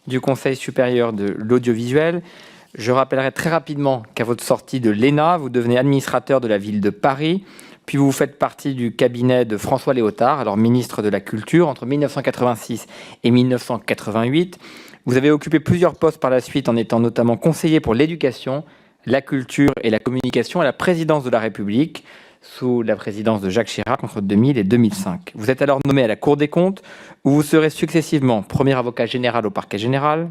du Conseil supérieur de l'audiovisuel. Je rappellerai très rapidement qu'à votre sortie de l'ENA, vous devenez administrateur de la ville de Paris, puis vous faites partie du cabinet de François Léotard, alors ministre de la Culture, entre 1986 et 1988. Vous avez occupé plusieurs postes par la suite en étant notamment conseiller pour l'éducation, la culture et la communication à la présidence de la République, sous la présidence de Jacques Chirac entre 2000 et 2005. Vous êtes alors nommé à la Cour des comptes, où vous serez successivement premier avocat général au parquet général,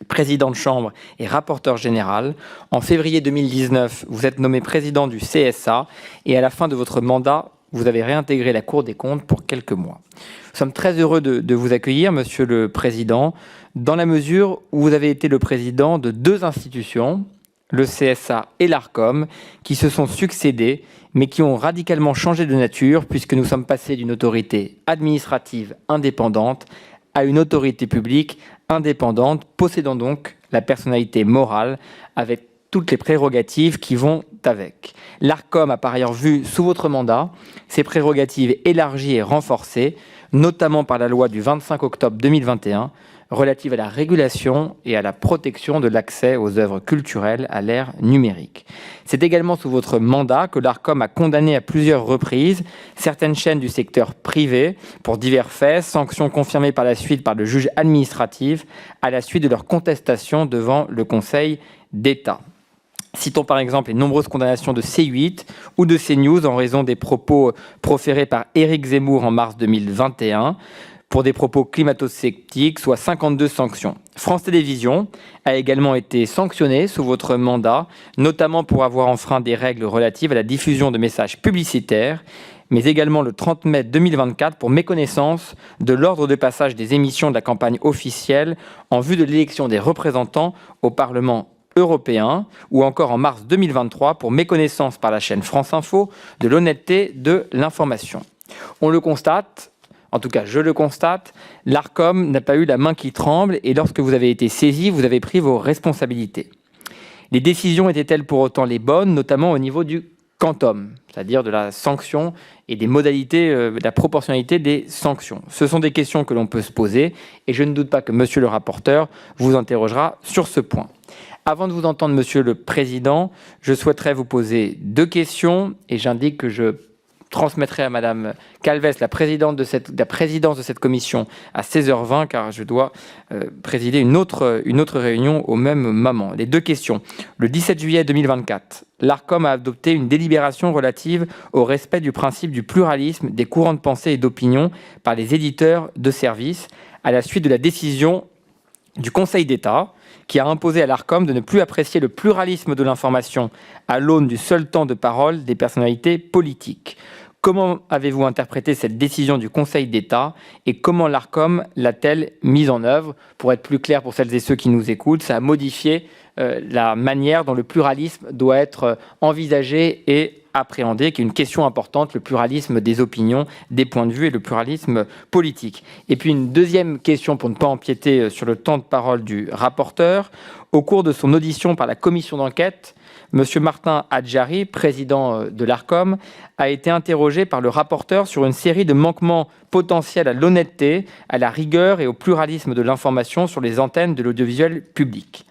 président de chambre et rapporteur général. En février 2019, vous êtes nommé président du CSA et à la fin de votre mandat, vous avez réintégré la Cour des comptes pour quelques mois. Nous sommes très heureux de vous accueillir, Monsieur le Président, dans la mesure où vous avez été le président de deux institutions, le CSA et l'ARCOM, qui se sont succédés, mais qui ont radicalement changé de nature, puisque nous sommes passés d'une autorité administrative indépendante à une autorité publique indépendante, possédant donc la personnalité morale, avec toutes les prérogatives qui vont avec. L'ARCOM a par ailleurs vu, sous votre mandat, ses prérogatives élargies et renforcées, notamment par la loi du 25 octobre 2021, relative à la régulation et à la protection de l'accès aux œuvres culturelles à l'ère numérique. C'est également sous votre mandat que l'ARCOM a condamné à plusieurs reprises certaines chaînes du secteur privé pour divers faits, sanctions confirmées par la suite par le juge administratif à la suite de leur contestation devant le Conseil d'État. Citons par exemple les nombreuses condamnations de C8 ou de CNews en raison des propos proférés par Éric Zemmour en mars 2021, pour des propos climato-sceptiques, soit 52 sanctions. France Télévisions a également été sanctionnée sous votre mandat, notamment pour avoir enfreint des règles relatives à la diffusion de messages publicitaires, mais également le 30 mai 2024 pour méconnaissance de l'ordre de passage des émissions de la campagne officielle en vue de l'élection des représentants au Parlement européen, ou encore en mars 2023 pour méconnaissance par la chaîne France Info de l'honnêteté de l'information. On le constate, en tout cas, je le constate, l'ARCOM n'a pas eu la main qui tremble et lorsque vous avez été saisi, vous avez pris vos responsabilités. Les décisions étaient-elles pour autant les bonnes, notamment au niveau du quantum, c'est-à-dire de la sanction et des modalités, de la proportionnalité des sanctions? Ce sont des questions que l'on peut se poser et je ne doute pas que monsieur le rapporteur vous interrogera sur ce point. Avant de vous entendre, Monsieur le Président, je souhaiterais vous poser deux questions et j'indique que je transmettrai à Madame Calves, la présidence de cette commission, à 16h20, car je dois présider une autre réunion au même moment. Les deux questions. Le 17 juillet 2024, l'ARCOM a adopté une délibération relative au respect du principe du pluralisme des courants de pensée et d'opinion par les éditeurs de services, à la suite de la décision du Conseil d'État, qui a imposé à l'ARCOM de ne plus apprécier le pluralisme de l'information à l'aune du seul temps de parole des personnalités politiques. Comment avez-vous interprété cette décision du Conseil d'État et comment l'ARCOM l'a-t-elle mise en œuvre? Pour être plus clair pour celles et ceux qui nous écoutent, ça a modifié la manière dont le pluralisme doit être envisagé et appréhendé, qui est une question importante, le pluralisme des opinions, des points de vue et le pluralisme politique. Et puis une deuxième question pour ne pas empiéter sur le temps de parole du rapporteur. Au cours de son audition par la commission d'enquête, M. Martin Adjari, président de l'ARCOM, a été interrogé par le rapporteur sur une série de manquements potentiels à l'honnêteté, à la rigueur et au pluralisme de l'information sur les antennes de l'audiovisuel public.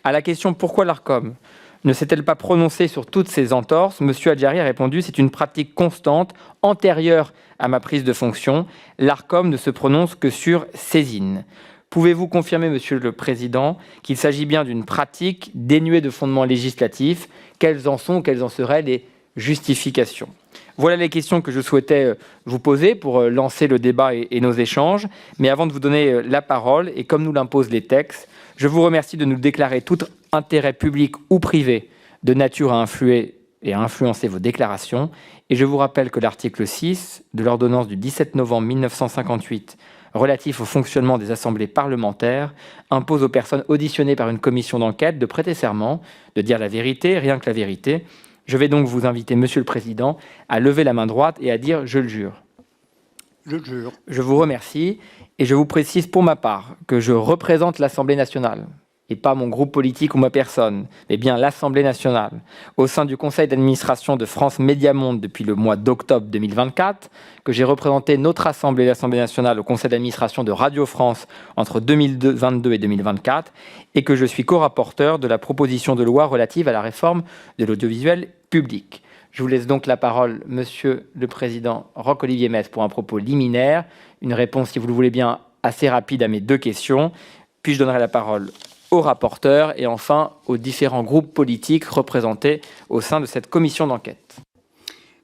À la question « Pourquoi l'ARCOM ne s'est-elle pas prononcée sur toutes ces entorses ?», M. Adjari a répondu « C'est une pratique constante, antérieure à ma prise de fonction. L'ARCOM ne se prononce que sur saisine ». Pouvez-vous confirmer, Monsieur le Président, qu'il s'agit bien d'une pratique dénuée de fondements législatifs? Quelles en sont, quelles en seraient les justifications? Voilà les questions que je souhaitais vous poser pour lancer le débat et nos échanges. Mais avant de vous donner la parole, et comme nous l'imposent les textes, je vous remercie de nous déclarer tout intérêt public ou privé de nature à influer et à influencer vos déclarations. Et je vous rappelle que l'article 6 de l'ordonnance du 17 novembre 1958 relatif au fonctionnement des assemblées parlementaires impose aux personnes auditionnées par une commission d'enquête de prêter serment, de dire la vérité, rien que la vérité. Je vais donc vous inviter, Monsieur le Président, à lever la main droite et à dire « Je le jure ». Je le jure. Je vous remercie et je vous précise pour ma part que je représente l'Assemblée nationale. et pas mon groupe politique ou ma personne, mais bien l'Assemblée nationale, au sein du conseil d'administration de France Média Monde depuis le mois d'octobre 2024, que j'ai représenté notre Assemblée, l'Assemblée nationale, au conseil d'administration de Radio France entre 2022 et 2024, et que je suis co-rapporteur de la proposition de loi relative à la réforme de l'audiovisuel public. Je vous laisse donc la parole, Monsieur le Président Roch-Olivier Metz, pour un propos liminaire, une réponse, si vous le voulez bien, assez rapide à mes deux questions, puis je donnerai la parole aux rapporteurs et enfin aux différents groupes politiques représentés au sein de cette commission d'enquête.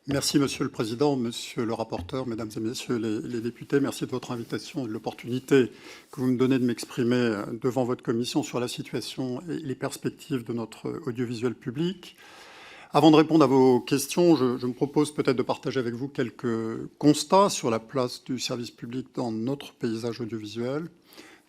Merci, Monsieur le Président, Monsieur le rapporteur, Mesdames et Messieurs les députés. Merci de votre invitation et de l'opportunité que vous me donnez de m'exprimer devant votre commission sur la situation et les perspectives de notre audiovisuel public. Avant de répondre à vos questions, je me propose peut-être de partager avec vous quelques constats sur la place du service public dans notre paysage audiovisuel,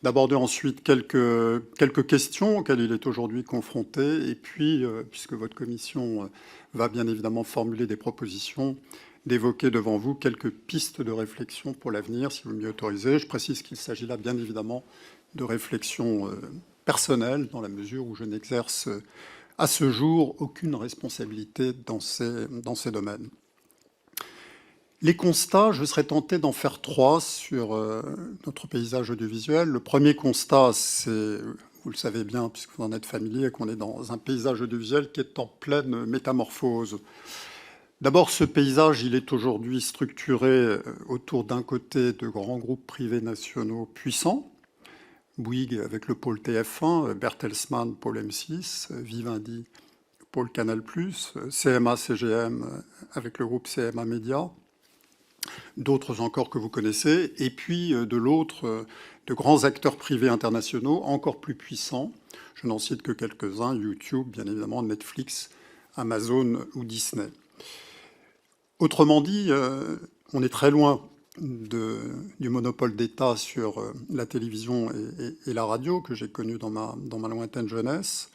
d'aborder ensuite quelques questions auxquelles il est aujourd'hui confronté, et puis, puisque votre commission va bien évidemment formuler des propositions, d'évoquer devant vous quelques pistes de réflexion pour l'avenir, si vous m'y autorisez. Je précise qu'il s'agit là bien évidemment de réflexions personnelles, dans la mesure où je n'exerce à ce jour aucune responsabilité dans ces domaines. Les constats, je serais tenté d'en faire trois sur notre paysage audiovisuel. Le premier constat, c'est, vous le savez bien, puisque vous en êtes familier, qu'on est dans un paysage audiovisuel qui est en pleine métamorphose. D'abord, ce paysage, il est aujourd'hui structuré autour d'un côté de grands groupes privés nationaux puissants, Bouygues avec le pôle TF1, Bertelsmann, pôle M6, Vivendi, pôle Canal+, CMA-CGM avec le groupe CMA Média, d'autres encore que vous connaissez, et puis de l'autre, de grands acteurs privés internationaux encore plus puissants. Je n'en cite que quelques-uns, YouTube, bien évidemment, Netflix, Amazon ou Disney. Autrement dit, on est très loin du monopole d'État sur la télévision et la radio que j'ai connu dans ma lointaine jeunesse.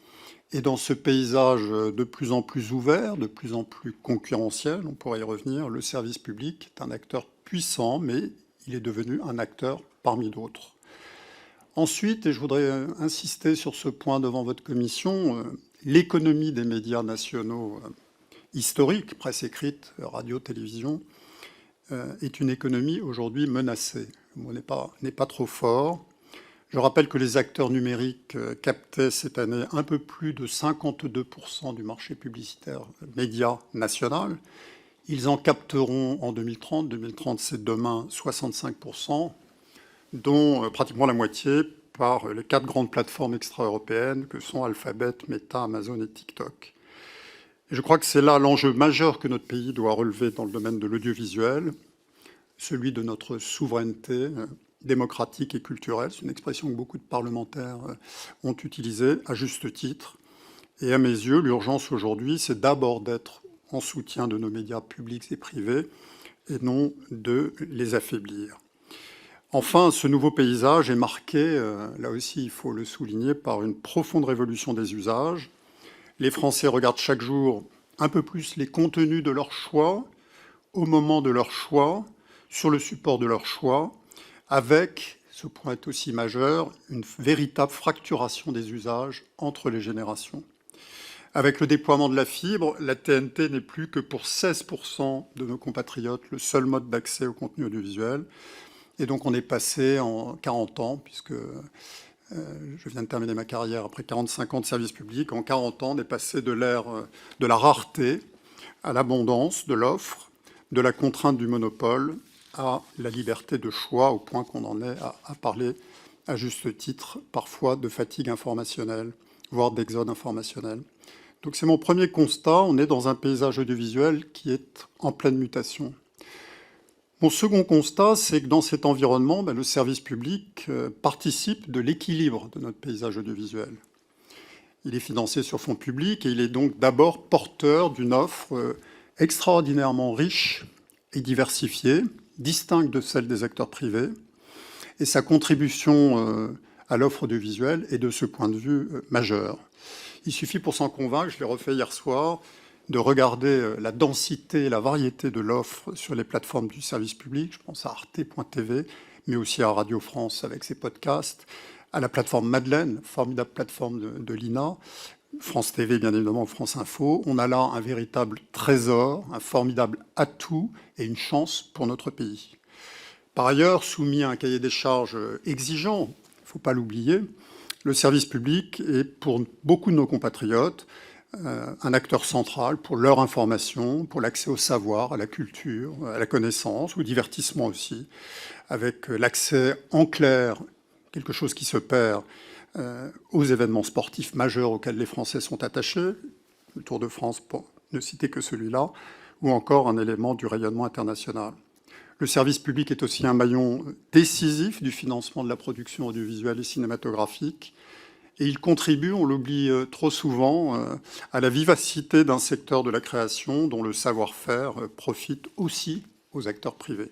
Et dans ce paysage de plus en plus ouvert, de plus en plus concurrentiel, on pourrait y revenir, le service public est un acteur puissant, mais il est devenu un acteur parmi d'autres. Ensuite, et je voudrais insister sur ce point devant votre commission, l'économie des médias nationaux historiques, presse écrite, radio, télévision, est une économie aujourd'hui menacée. Le mot n'est pas trop fort. Je rappelle que les acteurs numériques captaient cette année un peu plus de 52% du marché publicitaire média national. Ils en capteront en 2030. 2030, c'est demain 65%, dont pratiquement la moitié par les 4 grandes plateformes extra-européennes que sont Alphabet, Meta, Amazon et TikTok. Et je crois que c'est là l'enjeu majeur que notre pays doit relever dans le domaine de l'audiovisuel, celui de notre souveraineté démocratique et culturelle. C'est une expression que beaucoup de parlementaires ont utilisée à juste titre. Et à mes yeux, l'urgence aujourd'hui, c'est d'abord d'être en soutien de nos médias publics et privés et non de les affaiblir. Enfin, ce nouveau paysage est marqué, là aussi il faut le souligner, par une profonde révolution des usages. Les Français regardent chaque jour un peu plus les contenus de leur choix, au moment de leur choix, sur le support de leur choix, avec, ce point est aussi majeur, une véritable fracturation des usages entre les générations. Avec le déploiement de la fibre, la TNT n'est plus que pour 16% de nos compatriotes le seul mode d'accès au contenu audiovisuel. Et donc on est passé en 40 ans, puisque je viens de terminer ma carrière après 45 ans de service public, en 40 ans on est passé de l'ère de la rareté à l'abondance de l'offre, de la contrainte du monopole, à la liberté de choix, au point qu'on en est à parler à juste titre, parfois de fatigue informationnelle, voire d'exode informationnel. Donc c'est mon premier constat, on est dans un paysage audiovisuel qui est en pleine mutation. Mon second constat, c'est que dans cet environnement, le service public participe de l'équilibre de notre paysage audiovisuel. Il est financé sur fonds publics et il est donc d'abord porteur d'une offre extraordinairement riche et diversifiée, distincte de celle des acteurs privés, et sa contribution à l'offre audiovisuelle est de ce point de vue majeure. Il suffit pour s'en convaincre, je l'ai refait hier soir, de regarder la densité et la variété de l'offre sur les plateformes du service public, je pense à arte.tv, mais aussi à Radio France avec ses podcasts, à la plateforme Madeleine, formidable plateforme de l'INA, France TV, bien évidemment, France Info. On a là un véritable trésor, un formidable atout et une chance pour notre pays. Par ailleurs, soumis à un cahier des charges exigeant, il ne faut pas l'oublier, le service public est, pour beaucoup de nos compatriotes, un acteur central pour leur information, pour l'accès au savoir, à la culture, à la connaissance, au divertissement aussi, avec l'accès en clair, quelque chose qui se perd, aux événements sportifs majeurs auxquels les Français sont attachés, le Tour de France pour ne citer que celui-là, ou encore un élément du rayonnement international. Le service public est aussi un maillon décisif du financement de la production audiovisuelle et cinématographique, et il contribue, on l'oublie trop souvent, à la vivacité d'un secteur de la création dont le savoir-faire profite aussi aux acteurs privés.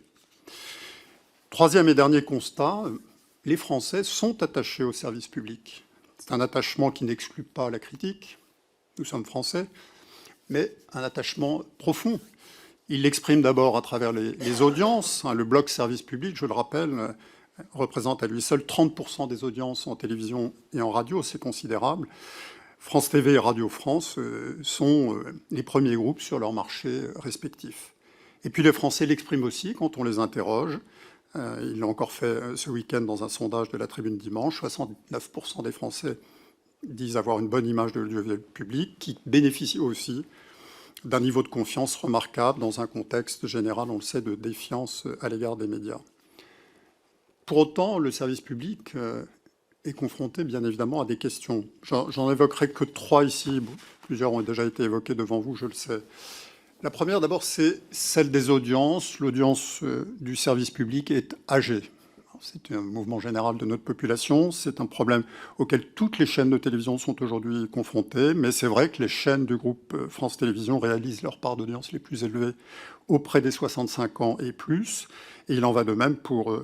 Troisième et dernier constat, les Français sont attachés au service public. C'est un attachement qui n'exclut pas la critique, nous sommes Français, mais un attachement profond. Il l'exprime d'abord à travers les audiences. Le bloc service public, je le rappelle, représente à lui seul 30% des audiences en télévision et en radio, c'est considérable. France TV et Radio France sont les premiers groupes sur leurs marchés respectifs. Et puis les Français l'expriment aussi quand on les interroge. Il l'a encore fait ce week-end dans un sondage de la Tribune Dimanche. 69% des Français disent avoir une bonne image de l'audiovisuel public, qui bénéficie aussi d'un niveau de confiance remarquable dans un contexte général, on le sait, de défiance à l'égard des médias. Pour autant, le service public est confronté, bien évidemment, à des questions. J'en évoquerai que 3 ici. Plusieurs ont déjà été évoqués devant vous, je le sais. La première, d'abord, c'est celle des audiences. L'audience du service public est âgée. C'est un mouvement général de notre population. C'est un problème auquel toutes les chaînes de télévision sont aujourd'hui confrontées. Mais c'est vrai que les chaînes du groupe France Télévisions réalisent leur part d'audience les plus élevées auprès des 65 ans et plus. Et il en va de même pour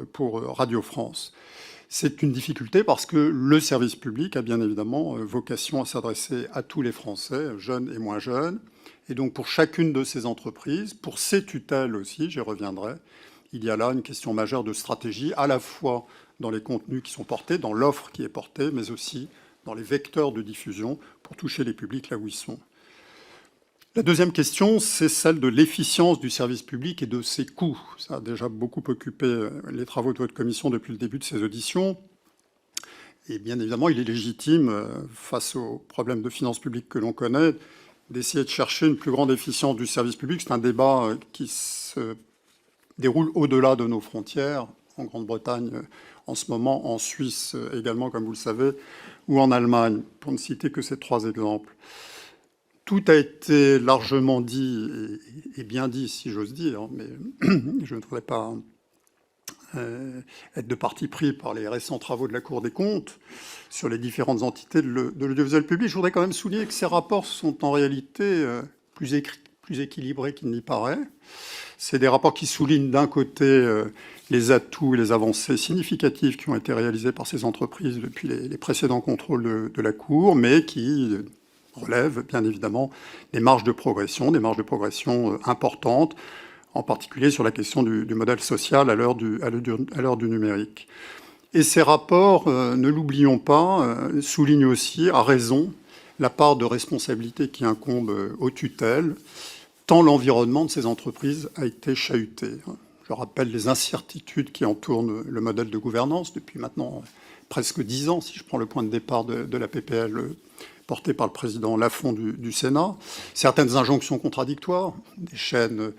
Radio France. C'est une difficulté parce que le service public a bien évidemment vocation à s'adresser à tous les Français, jeunes et moins jeunes. Et donc pour chacune de ces entreprises, pour ces tutelles aussi, j'y reviendrai, il y a là une question majeure de stratégie, à la fois dans les contenus qui sont portés, dans l'offre qui est portée, mais aussi dans les vecteurs de diffusion pour toucher les publics là où ils sont. La deuxième question, c'est celle de l'efficience du service public et de ses coûts. Ça a déjà beaucoup occupé les travaux de votre commission depuis le début de ces auditions. Et bien évidemment, il est légitime, face aux problèmes de finances publiques que l'on connaît, d'essayer de chercher une plus grande efficience du service public. C'est un débat qui se déroule au-delà de nos frontières, en Grande-Bretagne en ce moment, en Suisse également, comme vous le savez, ou en Allemagne, pour ne citer que ces 3 exemples. Tout a été largement dit, et bien dit, si j'ose dire, mais je ne voudrais pas être de parti pris par les récents travaux de la Cour des comptes sur les différentes entités de l'audiovisuel public. Je voudrais quand même souligner que ces rapports sont en réalité plus équilibrés qu'il n'y paraît. C'est des rapports qui soulignent d'un côté les atouts et les avancées significatives qui ont été réalisées par ces entreprises depuis les précédents contrôles de la Cour, mais qui relèvent bien évidemment des marges de progression importantes, en particulier sur la question du modèle social à l'heure du numérique. Et ces rapports, ne l'oublions pas, soulignent aussi, à raison, la part de responsabilité qui incombe aux tutelles, tant l'environnement de ces entreprises a été chahuté. Je rappelle les incertitudes qui entourent le modèle de gouvernance depuis maintenant presque 10 ans, si je prends le point de départ de la PPL portée par le président Lafont du Sénat. Certaines injonctions contradictoires, des chaînes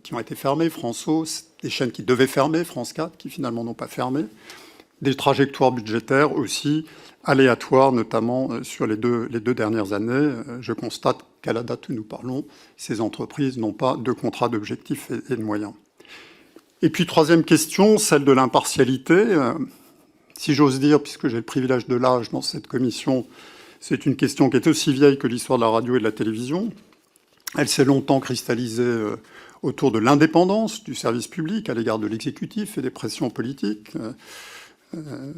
qui ont été fermées, François, des chaînes qui devaient fermer, France 4, qui finalement n'ont pas fermé, des trajectoires budgétaires aussi aléatoires, notamment sur les deux dernières années. Je constate qu'à la date où nous parlons, ces entreprises n'ont pas de contrat d'objectifs et de moyens. Et puis, troisième question, celle de l'impartialité. Si j'ose dire, puisque j'ai le privilège de l'âge dans cette commission, c'est une question qui est aussi vieille que l'histoire de la radio et de la télévision. Elle s'est longtemps cristallisée autour de l'indépendance du service public à l'égard de l'exécutif et des pressions politiques.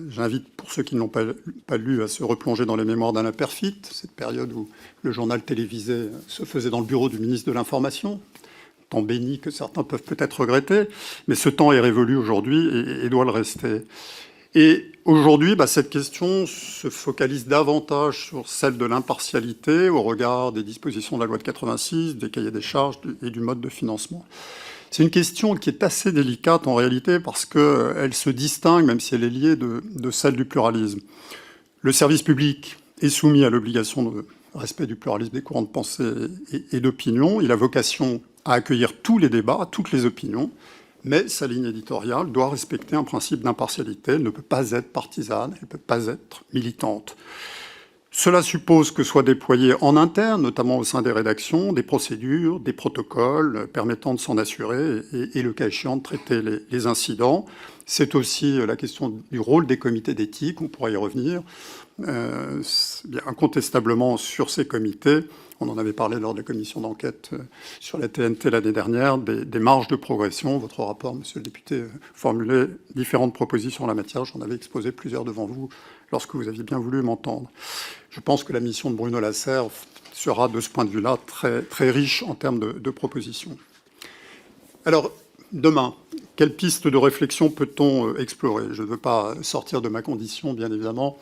J'invite, pour ceux qui n'ont pas lu, à se replonger dans les mémoires d'Alain Perfit, cette période où le journal télévisé se faisait dans le bureau du ministre de l'Information, temps béni que certains peuvent peut-être regretter, mais ce temps est révolu aujourd'hui et doit le rester. Et aujourd'hui, cette question se focalise davantage sur celle de l'impartialité au regard des dispositions de la loi de 86, des cahiers des charges et du mode de financement. C'est une question qui est assez délicate en réalité parce qu'elle se distingue, même si elle est liée, de celle du pluralisme. Le service public est soumis à l'obligation de respect du pluralisme des courants de pensée et d'opinion. Il a vocation à accueillir tous les débats, toutes les opinions, mais sa ligne éditoriale doit respecter un principe d'impartialité. Elle ne peut pas être partisane, elle ne peut pas être militante. Cela suppose que soient déployés en interne, notamment au sein des rédactions, des procédures, des protocoles permettant de s'en assurer et le cas échéant, de traiter les incidents. C'est aussi la question du rôle des comités d'éthique, on pourra y revenir. Bien, incontestablement, sur ces comités, on en avait parlé lors de la commission d'enquête sur la TNT l'année dernière, des marges de progression. Votre rapport, monsieur le député, formulait différentes propositions en la matière. J'en avais exposé plusieurs devant vous lorsque vous aviez bien voulu m'entendre. Je pense que la mission de Bruno Lasserre sera, de ce point de vue-là, très, très riche en termes de propositions. Alors, demain, quelles pistes de réflexion peut-on explorer? Je ne veux pas sortir de ma condition, bien évidemment.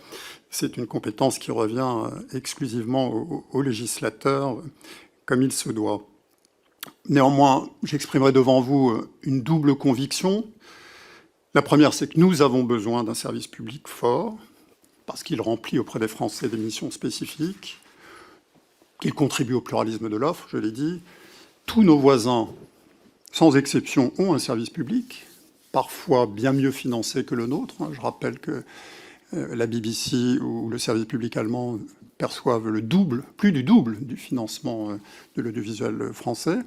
C'est une compétence qui revient exclusivement au législateur, comme il se doit. Néanmoins, j'exprimerai devant vous une double conviction. La première, c'est que nous avons besoin d'un service public fort, parce qu'il remplit auprès des Français des missions spécifiques, qu'il contribue au pluralisme de l'offre, je l'ai dit. Tous nos voisins, sans exception, ont un service public, parfois bien mieux financé que le nôtre. Je rappelle que la BBC ou le service public allemand perçoivent le double, plus du double du financement de l'audiovisuel français.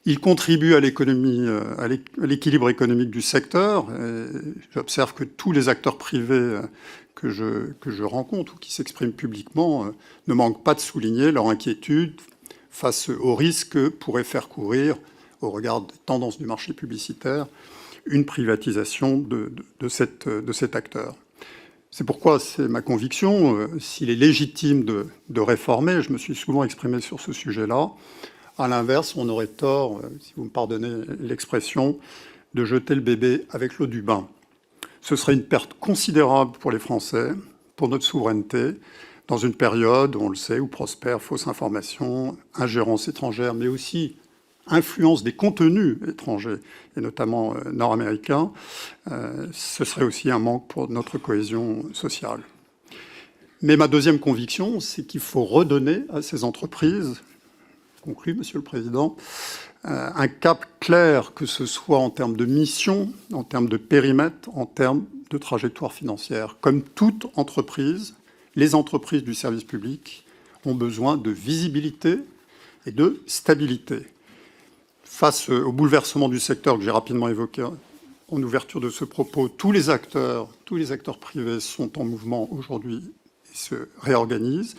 Il contribue à l'économie, à l'équilibre économique du secteur. J'observe que tous les acteurs privés que je rencontre ou qui s'expriment publiquement ne manquent pas de souligner leur inquiétude face aux risques que pourrait faire courir, au regard des tendances du marché publicitaire, une privatisation de cet acteur. C'est pourquoi c'est ma conviction, s'il est légitime de réformer, je me suis souvent exprimé sur ce sujet-là, à l'inverse, on aurait tort, si vous me pardonnez l'expression, de jeter le bébé avec l'eau du bain. Ce serait une perte considérable pour les Français, pour notre souveraineté, dans une période, on le sait, où prospèrent fausses informations, ingérence étrangère, mais aussi influence des contenus étrangers, et notamment nord-américains. Ce serait aussi un manque pour notre cohésion sociale. Mais ma deuxième conviction, c'est qu'il faut redonner à ces entreprises, conclu, Monsieur le Président, un cap clair, que ce soit en termes de mission, en termes de périmètre, en termes de trajectoire financière. Comme toute entreprise, les entreprises du service public ont besoin de visibilité et de stabilité. Face au bouleversement du secteur que j'ai rapidement évoqué en ouverture de ce propos, tous les acteurs privés sont en mouvement aujourd'hui et se réorganisent.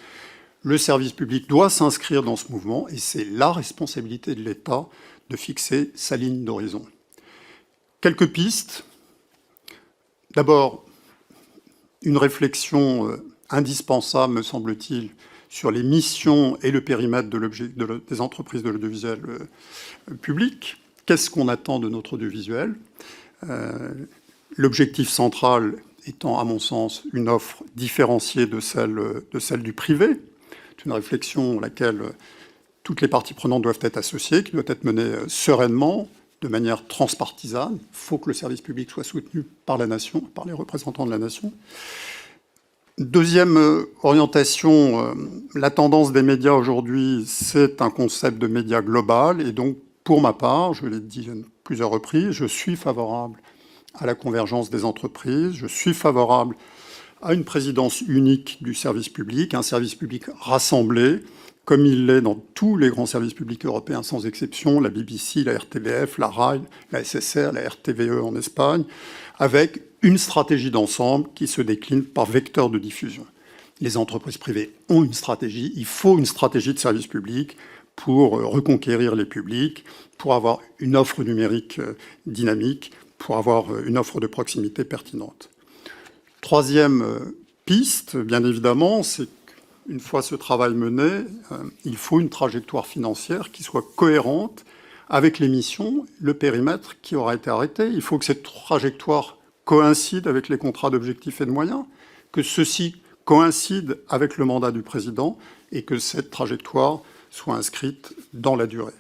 Le service public doit s'inscrire dans ce mouvement et c'est la responsabilité de l'État de fixer sa ligne d'horizon. Quelques pistes. D'abord, une réflexion indispensable, me semble-t-il, sur les missions et le périmètre des entreprises de l'audiovisuel public. Qu'est-ce qu'on attend de notre audiovisuel? L'objectif central étant, à mon sens, une offre différenciée de celle du privé. C'est une réflexion à laquelle toutes les parties prenantes doivent être associées, qui doit être menée sereinement, de manière transpartisane. Il faut que le service public soit soutenu par la nation, par les représentants de la nation. Deuxième orientation, la tendance des médias aujourd'hui, c'est un concept de média global. Et donc, pour ma part, je l'ai dit à plusieurs reprises, je suis favorable à la convergence des entreprises, je suis favorable à une présidence unique du service public, un service public rassemblé, comme il l'est dans tous les grands services publics européens sans exception, la BBC, la RTBF, la RAI, la SSR, la RTVE en Espagne, avec une stratégie d'ensemble qui se décline par vecteur de diffusion. Les entreprises privées ont une stratégie, il faut une stratégie de service public pour reconquérir les publics, pour avoir une offre numérique dynamique, pour avoir une offre de proximité pertinente. Troisième piste, bien évidemment, c'est qu'une fois ce travail mené, il faut une trajectoire financière qui soit cohérente avec les missions, le périmètre qui aura été arrêté. Il faut que cette trajectoire coïncide avec les contrats d'objectifs et de moyens, que ceci coïncide avec le mandat du président et que cette trajectoire soit inscrite dans la durée.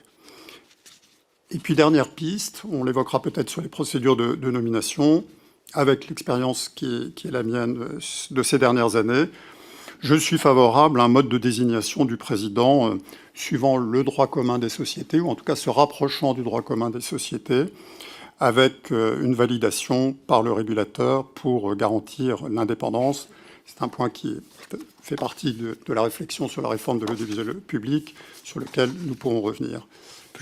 Et puis, dernière piste, on l'évoquera peut-être sur les procédures de nomination, avec l'expérience qui est la mienne de ces dernières années. Je suis favorable à un mode de désignation du président suivant le droit commun des sociétés, ou en tout cas se rapprochant du droit commun des sociétés, avec une validation par le régulateur pour garantir l'indépendance. C'est un point qui fait partie de la réflexion sur la réforme de l'audiovisuel public, sur lequel nous pourrons revenir.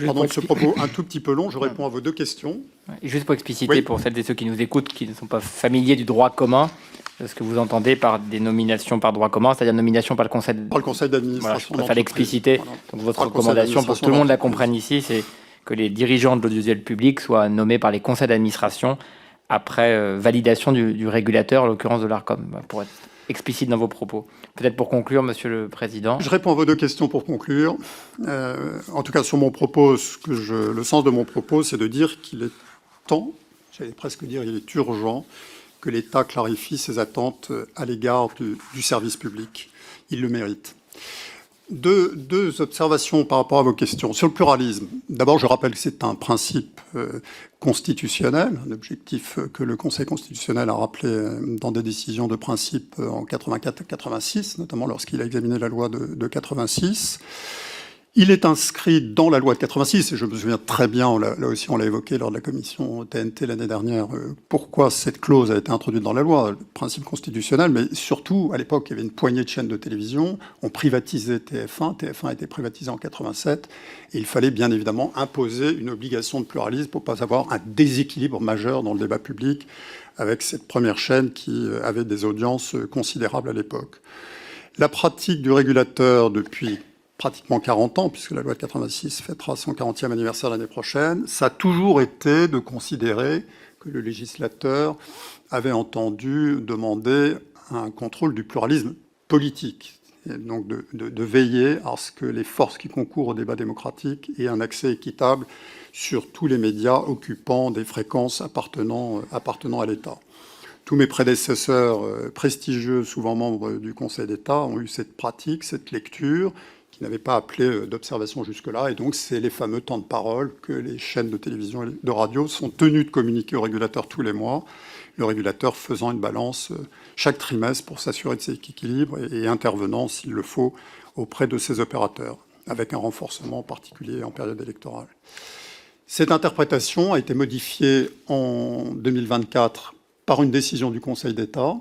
Pardon de ce propos un tout petit peu long, je réponds à vos deux questions. Et juste pour expliciter, pour celles et ceux qui nous écoutent, qui ne sont pas familiers du droit commun, ce que vous entendez par des nominations par droit commun, c'est-à-dire nomination par le conseil d'administration. Voilà, je préfère l'expliciter. Voilà. Donc votre recommandation, pour que tout le monde la comprenne ici, c'est que les dirigeants de l'audiovisuel public soient nommés par les conseils d'administration après validation du régulateur, en l'occurrence de l'ARCOM, pour être explicite dans vos propos. Peut-être pour conclure, Monsieur le Président. Je réponds à vos deux questions pour conclure. En tout cas, sur mon propos, le sens de mon propos, c'est de dire qu'il est temps, j'allais presque dire il est urgent, que l'État clarifie ses attentes à l'égard du service public. Il le mérite. Deux observations par rapport à vos questions. Sur le pluralisme, d'abord, je rappelle que c'est un principe constitutionnel, un objectif que le Conseil constitutionnel a rappelé dans des décisions de principe en 84 et 86, notamment lorsqu'il a examiné la loi de 86. Il est inscrit dans la loi de 86, et je me souviens très bien, là aussi on l'a évoqué lors de la commission TNT l'année dernière, pourquoi cette clause a été introduite dans la loi, le principe constitutionnel, mais surtout, à l'époque, il y avait une poignée de chaînes de télévision, on privatisait TF1, TF1 a été privatisé en 87, et il fallait bien évidemment imposer une obligation de pluralisme pour ne pas avoir un déséquilibre majeur dans le débat public avec cette première chaîne qui avait des audiences considérables à l'époque. La pratique du régulateur depuis pratiquement 40 ans, puisque la loi de 86 fêtera son 40e anniversaire l'année prochaine, ça a toujours été de considérer que le législateur avait entendu demander un contrôle du pluralisme politique, et donc de veiller à ce que les forces qui concourent au débat démocratique aient un accès équitable sur tous les médias occupant des fréquences appartenant à l'État. Tous mes prédécesseurs prestigieux, souvent membres du Conseil d'État, ont eu cette pratique, cette lecture, qui n'avait pas appelé d'observation jusque-là. Et donc, c'est les fameux temps de parole que les chaînes de télévision et de radio sont tenues de communiquer au régulateur tous les mois, le régulateur faisant une balance chaque trimestre pour s'assurer de cet équilibre et intervenant, s'il le faut, auprès de ses opérateurs, avec un renforcement particulier en période électorale. Cette interprétation a été modifiée en 2024 par une décision du Conseil d'État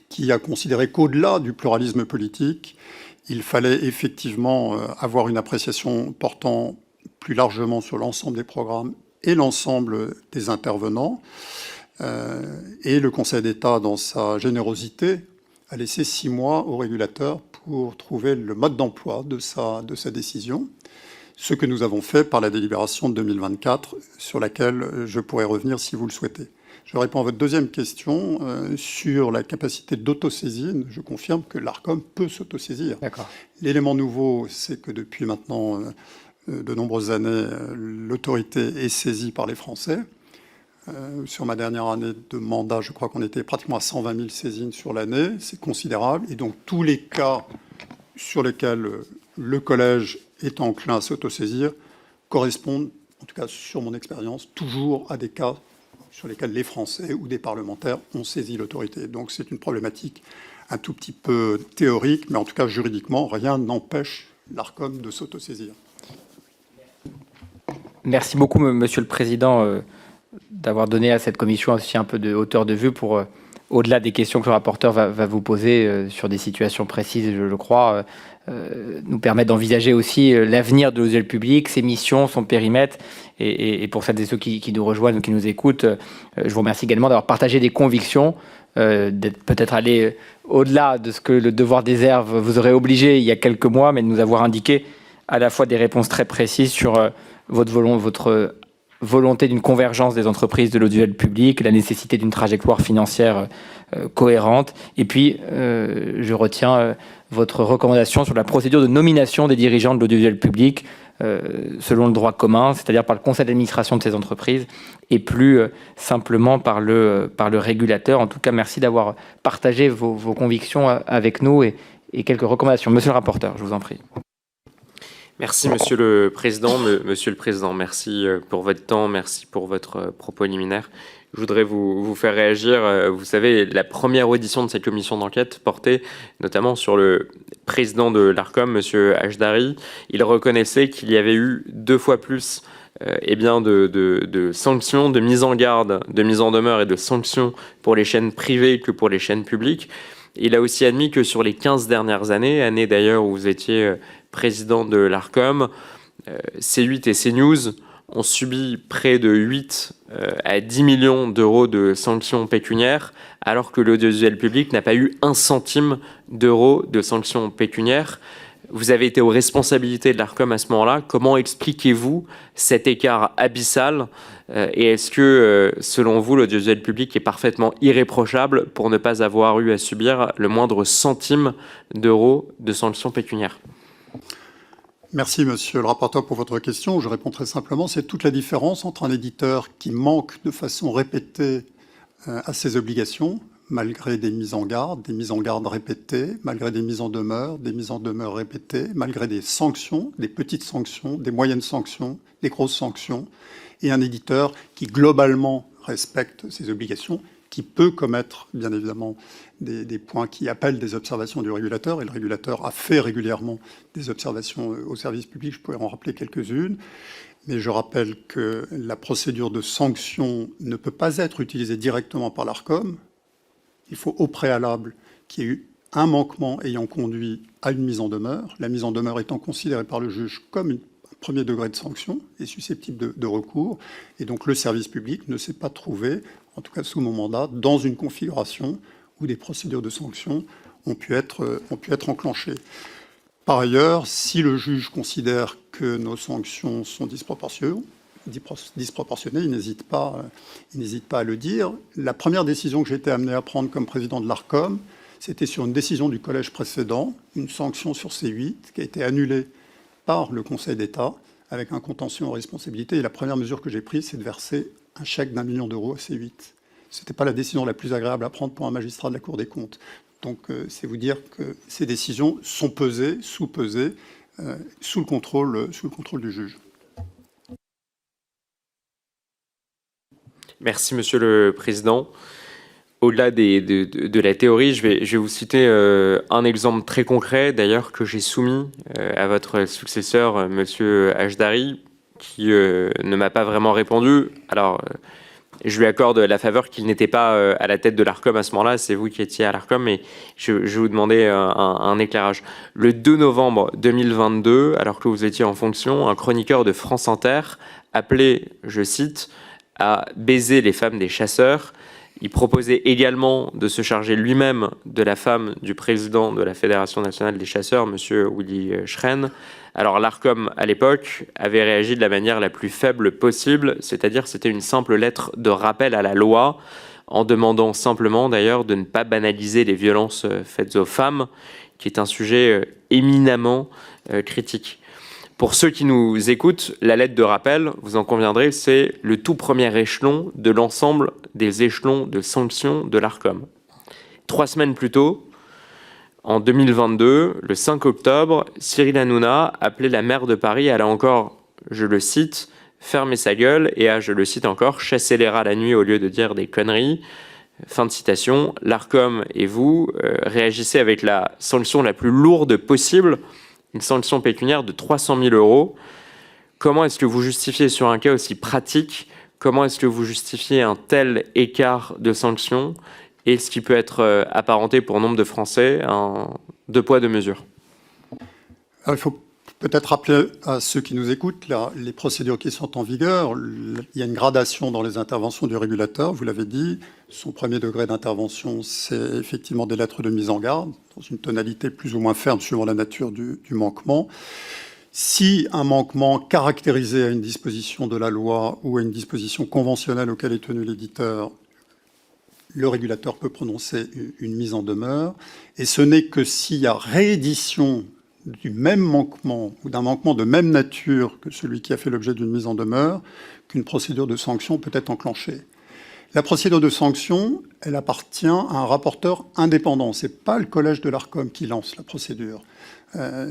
qui a considéré qu'au-delà du pluralisme politique, il fallait effectivement avoir une appréciation portant plus largement sur l'ensemble des programmes et l'ensemble des intervenants. Et le Conseil d'État, dans sa générosité, a laissé 6 mois au régulateur pour trouver le mode d'emploi de sa décision, ce que nous avons fait par la délibération de 2024, sur laquelle je pourrais revenir si vous le souhaitez. Je réponds à votre deuxième question sur la capacité d'autosaisine. Je confirme que l'ARCOM peut s'autosaisir. L'élément nouveau, c'est que depuis maintenant de nombreuses années, l'autorité est saisie par les Français. Sur ma dernière année de mandat, je crois qu'on était pratiquement à 120 000 saisines sur l'année. C'est considérable. Et donc tous les cas sur lesquels le collège est enclin à s'autosaisir correspondent, en tout cas sur mon expérience, toujours à des cas sur lesquels les Français ou des parlementaires ont saisi l'autorité. Donc c'est une problématique un tout petit peu théorique, mais en tout cas juridiquement, rien n'empêche l'ARCOM de s'autosaisir. Merci beaucoup, Monsieur le Président, d'avoir donné à cette commission aussi un peu de hauteur de vue pour, au-delà des questions que le rapporteur va vous poser sur des situations précises, je le crois, nous permettre d'envisager aussi l'avenir de l'audiovisuel public, ses missions, son périmètre. Et pour celles et ceux qui nous rejoignent ou qui nous écoutent, je vous remercie également d'avoir partagé des convictions, d'être peut-être allé au-delà de ce que le devoir des réserves vous aurait obligé il y a quelques mois, mais de nous avoir indiqué à la fois des réponses très précises sur votre volonté d'une convergence des entreprises de l'audiovisuel public, la nécessité d'une trajectoire financière cohérente. Et puis, je retiens votre recommandation sur la procédure de nomination des dirigeants de l'audiovisuel public selon le droit commun, c'est-à-dire par le conseil d'administration de ces entreprises et plus simplement par le régulateur. En tout cas, merci d'avoir partagé vos convictions avec nous et quelques recommandations. Monsieur le rapporteur, je vous en prie. Merci Monsieur le Président. Monsieur le Président, merci pour votre temps, merci pour votre propos liminaire. Je voudrais vous faire réagir. Vous savez, la première audition de cette commission d'enquête portait notamment sur le président de l'ARCOM, Monsieur Hajdari. Il reconnaissait qu'il y avait eu 2 fois plus de sanctions, de mise en garde, de mise en demeure et de sanctions pour les chaînes privées que pour les chaînes publiques. Il a aussi admis que sur les 15 dernières années, années d'ailleurs où vous étiez président de l'ARCOM, C8 et CNews ont subi près de 8 à 10 millions d'euros de sanctions pécuniaires, alors que l'audiovisuel public n'a pas eu 1 centime d'euro de sanctions pécuniaires. Vous avez été aux responsabilités de l'ARCOM à ce moment-là. Comment expliquez-vous cet écart abyssal et est-ce que, selon vous, l'audiovisuel public est parfaitement irréprochable pour ne pas avoir eu à subir le moindre centime d'euro de sanctions pécuniaires ? Merci, monsieur le rapporteur, pour votre question. Je réponds très simplement. C'est toute la différence entre un éditeur qui manque de façon répétée à ses obligations, malgré des mises en garde répétées, malgré des mises en demeure répétées, malgré des sanctions, des petites sanctions, des moyennes sanctions, des grosses sanctions, et un éditeur qui globalement respecte ses obligations, qui peut commettre, bien évidemment, des points qui appellent des observations du régulateur, et le régulateur a fait régulièrement des observations au service public, je pourrais en rappeler quelques-unes, mais je rappelle que la procédure de sanction ne peut pas être utilisée directement par l'ARCOM. Il faut au préalable qu'il y ait eu un manquement ayant conduit à une mise en demeure, la mise en demeure étant considérée par le juge comme un premier degré de sanction et susceptible de recours, et donc le service public ne s'est pas trouvé, en tout cas sous mon mandat, dans une configuration où des procédures de sanctions ont pu être enclenchées. Par ailleurs, si le juge considère que nos sanctions sont disproportionnées, il n'hésite pas à le dire. La première décision que j'ai été amené à prendre comme président de l'ARCOM, c'était sur une décision du collège précédent, une sanction sur C8 qui a été annulée par le Conseil d'État avec un contentieux en responsabilité. Et la première mesure que j'ai prise, c'est de verser un chèque d'1 million d'euros à C8. Ce n'était pas la décision la plus agréable à prendre pour un magistrat de la Cour des comptes. Donc c'est vous dire que ces décisions sont pesées, sous-pesées, sous le contrôle du juge. Merci Monsieur le Président. Au-delà de la théorie, je vais vous citer un exemple très concret, d'ailleurs, que j'ai soumis à votre successeur, Monsieur Hajdari, qui ne m'a pas vraiment répondu. Alors, je lui accorde la faveur qu'il n'était pas à la tête de l'ARCOM à ce moment-là, c'est vous qui étiez à l'ARCOM, mais je vais vous demander un éclairage. Le 2 novembre 2022, alors que vous étiez en fonction, un chroniqueur de France Inter appelait, je cite, à baiser les femmes des chasseurs. Il proposait également de se charger lui-même de la femme du président de la Fédération nationale des chasseurs, M. Willy Schren. Alors l'ARCOM, à l'époque, avait réagi de la manière la plus faible possible, c'est-à-dire c'était une simple lettre de rappel à la loi, en demandant simplement d'ailleurs de ne pas banaliser les violences faites aux femmes, qui est un sujet éminemment critique. Pour ceux qui nous écoutent, la lettre de rappel, vous en conviendrez, c'est le tout premier échelon de l'ensemble des échelons de sanctions de l'ARCOM. 3 semaines plus tôt, en 2022, le 5 octobre, Cyril Hanouna appelait la maire de Paris à, là encore, je le cite, fermer sa gueule et à, je le cite encore, chasser les rats la nuit au lieu de dire des conneries. Fin de citation. L'ARCOM et vous réagissez avec la sanction la plus lourde possible, une sanction pécuniaire de 300 000 euros. Comment est-ce que vous justifiez sur un cas aussi pratique, comment est-ce que vous justifiez un tel écart de sanctions et ce qui peut être apparenté pour nombre de Français un 2 poids 2 mesures? Alors, il faut peut-être rappeler à ceux qui nous écoutent les procédures qui sont en vigueur. Il y a une gradation dans les interventions du régulateur, vous l'avez dit. Son premier degré d'intervention, c'est effectivement des lettres de mise en garde, dans une tonalité plus ou moins ferme suivant la nature du manquement. Si un manquement caractérisé à une disposition de la loi ou à une disposition conventionnelle auquel est tenu l'éditeur, le régulateur peut prononcer une mise en demeure, et ce n'est que s'il y a réédition du même manquement ou d'un manquement de même nature que celui qui a fait l'objet d'une mise en demeure qu'une procédure de sanction peut être enclenchée. La procédure de sanction, elle appartient à un rapporteur indépendant. Ce n'est pas le collège de l'Arcom qui lance la procédure.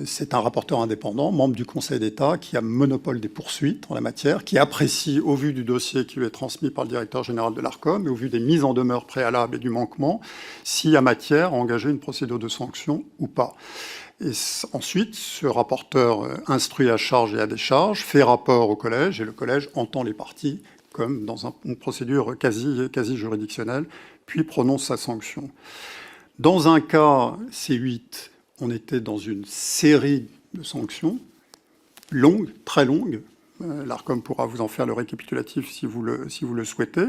C'est un rapporteur indépendant, membre du Conseil d'État, qui a monopole des poursuites en la matière, qui apprécie, au vu du dossier qui lui est transmis par le directeur général de l'Arcom et au vu des mises en demeure préalables et du manquement, s'il y a matière à engager une procédure de sanction ou pas. Et ensuite, ce rapporteur instruit à charge et à décharge, fait rapport au collège, et le collège entend les parties comme dans une procédure quasi juridictionnelle, puis prononce sa sanction. Dans un cas C8, on était dans une série de sanctions, longues, très longues. L'Arcom pourra vous en faire le récapitulatif si vous le souhaitez.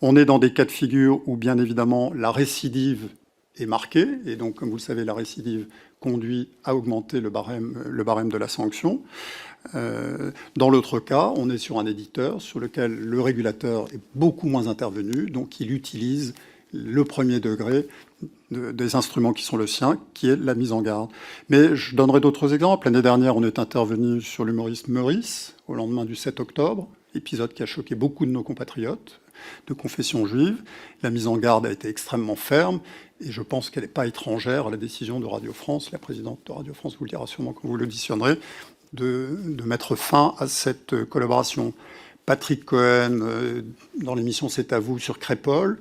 On est dans des cas de figure où, bien évidemment, la récidive est marquée, et donc, comme vous le savez, la récidive conduit à augmenter le barème de la sanction. Dans l'autre cas, on est sur un éditeur sur lequel le régulateur est beaucoup moins intervenu, donc il utilise le premier degré des instruments qui sont le sien, qui est la mise en garde. Mais je donnerai d'autres exemples. L'année dernière, on est intervenu sur l'humoriste Meurice, au lendemain du 7 octobre, épisode qui a choqué beaucoup de nos compatriotes de confession juive. La mise en garde a été extrêmement ferme, et je pense qu'elle n'est pas étrangère à la décision de Radio France. La présidente de Radio France vous le dira sûrement quand vous l'auditionnerez, de mettre fin à cette collaboration. Patrick Cohen, dans l'émission C'est à vous sur Crépol,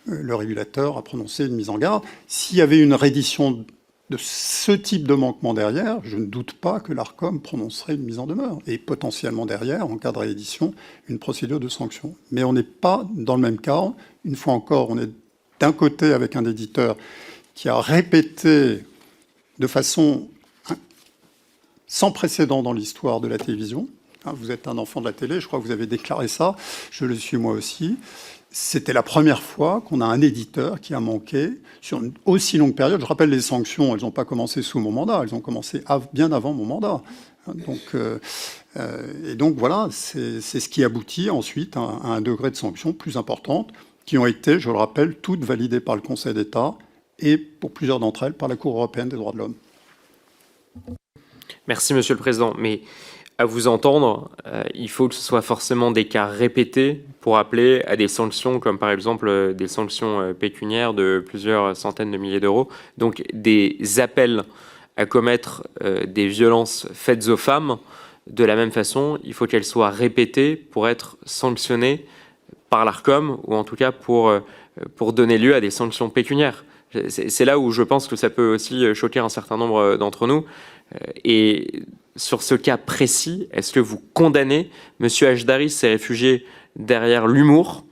le régulateur a prononcé une mise en garde. S'il y avait une reddition de ce type de manquement derrière, je ne doute pas que l'Arcom prononcerait une mise en demeure et potentiellement derrière, en cas de réédition, une procédure de sanction. Mais on n'est pas dans le même cas. Une fois encore, on est d'un côté avec un éditeur qui a répété de façon sans précédent dans l'histoire de la télévision. Vous êtes un enfant de la télé, je crois que vous avez déclaré ça, je le suis moi aussi. C'était la première fois qu'on a un éditeur qui a manqué sur une aussi longue période. Je rappelle, les sanctions, elles n'ont pas commencé sous mon mandat, elles ont commencé bien avant mon mandat. Donc voilà, c'est ce qui aboutit ensuite à un degré de sanction plus importante, qui ont été, je le rappelle, toutes validées par le Conseil d'État et, pour plusieurs d'entre elles, par la Cour européenne des droits de l'homme. Merci, Monsieur le Président. Mais à vous entendre, il faut que ce soit forcément des cas répétés pour appeler à des sanctions, comme par exemple des sanctions pécuniaires de plusieurs centaines de milliers d'euros. Donc des appels à commettre des violences faites aux femmes, de la même façon, il faut qu'elles soient répétées pour être sanctionnées par l'Arcom, ou en tout cas pour donner lieu à des sanctions pécuniaires. C'est là où je pense que ça peut aussi choquer un certain nombre d'entre nous. Et sur ce cas précis, est-ce que vous condamnez M. Hajdari s'est réfugié derrière l'humour?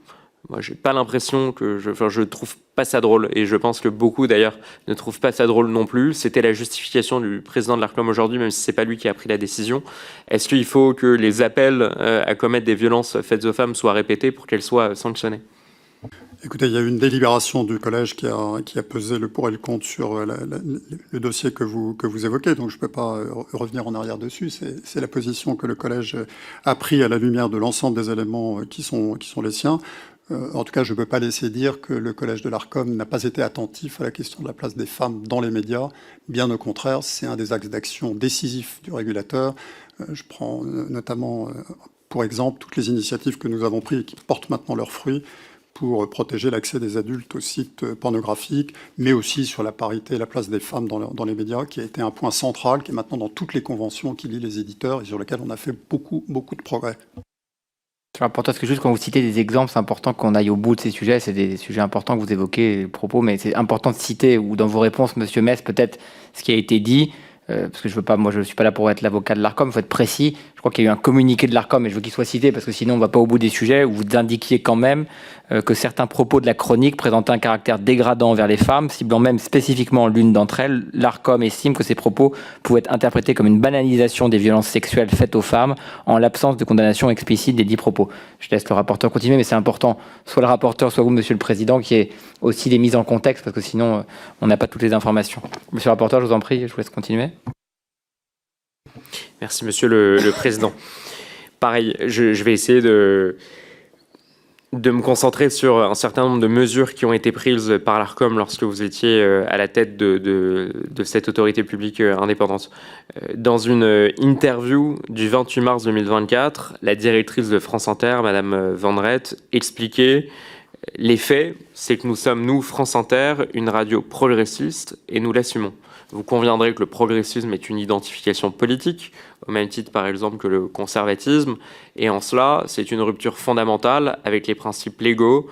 Moi, j'ai pas l'impression que je trouve pas ça drôle, et je pense que beaucoup d'ailleurs ne trouvent pas ça drôle non plus. C'était la justification du président de l'Arcom aujourd'hui, même si c'est pas lui qui a pris la décision. Est-ce qu'il faut que les appels à commettre des violences faites aux femmes soient répétés pour qu'elles soient sanctionnées? Écoutez, il y a eu une délibération du collège qui a pesé le pour et le contre sur le dossier que vous évoquez, donc je ne peux pas revenir en arrière dessus. C'est la position que le collège a prise à la lumière de l'ensemble des éléments qui sont les siens. En tout cas, je ne peux pas laisser dire que le collège de l'Arcom n'a pas été attentif à la question de la place des femmes dans les médias. Bien au contraire, c'est un des axes d'action décisifs du régulateur. Je prends notamment, pour exemple, toutes les initiatives que nous avons prises et qui portent maintenant leurs fruits pour protéger l'accès des adultes aux sites pornographiques, mais aussi sur la parité et la place des femmes dans les médias, qui a été un point central, qui est maintenant dans toutes les conventions qui lient les éditeurs et sur lesquelles on a fait beaucoup de progrès. C'est important, parce que juste quand vous citez des exemples, c'est important qu'on aille au bout de ces sujets. C'est des sujets importants que vous évoquez, les propos, mais c'est important de citer, ou dans vos réponses, Monsieur Metz, peut-être ce qui a été dit, parce que je ne suis pas là pour être l'avocat de l'Arcom, il faut être précis. Je crois qu'il y a eu un communiqué de l'Arcom, et je veux qu'il soit cité, parce que sinon on ne va pas au bout des sujets, où vous indiquiez quand même que certains propos de la chronique présentaient un caractère dégradant envers les femmes, ciblant même spécifiquement l'une d'entre elles. L'Arcom estime que ces propos pouvaient être interprétés comme une banalisation des violences sexuelles faites aux femmes, en l'absence de condamnation explicite des dits propos. Je laisse le rapporteur continuer, mais c'est important, soit le rapporteur, soit vous, Monsieur le Président, qui ait aussi des mises en contexte, parce que sinon on n'a pas toutes les informations. Monsieur le rapporteur, je vous en prie, je vous laisse continuer. Merci, Monsieur le Président. Pareil, je vais essayer de me concentrer sur un certain nombre de mesures qui ont été prises par l'ARCOM lorsque vous étiez à la tête de cette autorité publique indépendante. Dans une interview du 28 mars 2024, la directrice de France Inter, Madame Vendrette, expliquait les faits, c'est que nous sommes, nous, France Inter, une radio progressiste et nous l'assumons. Vous conviendrez que le progressisme est une identification politique, au même titre par exemple que le conservatisme, et en cela, c'est une rupture fondamentale avec les principes légaux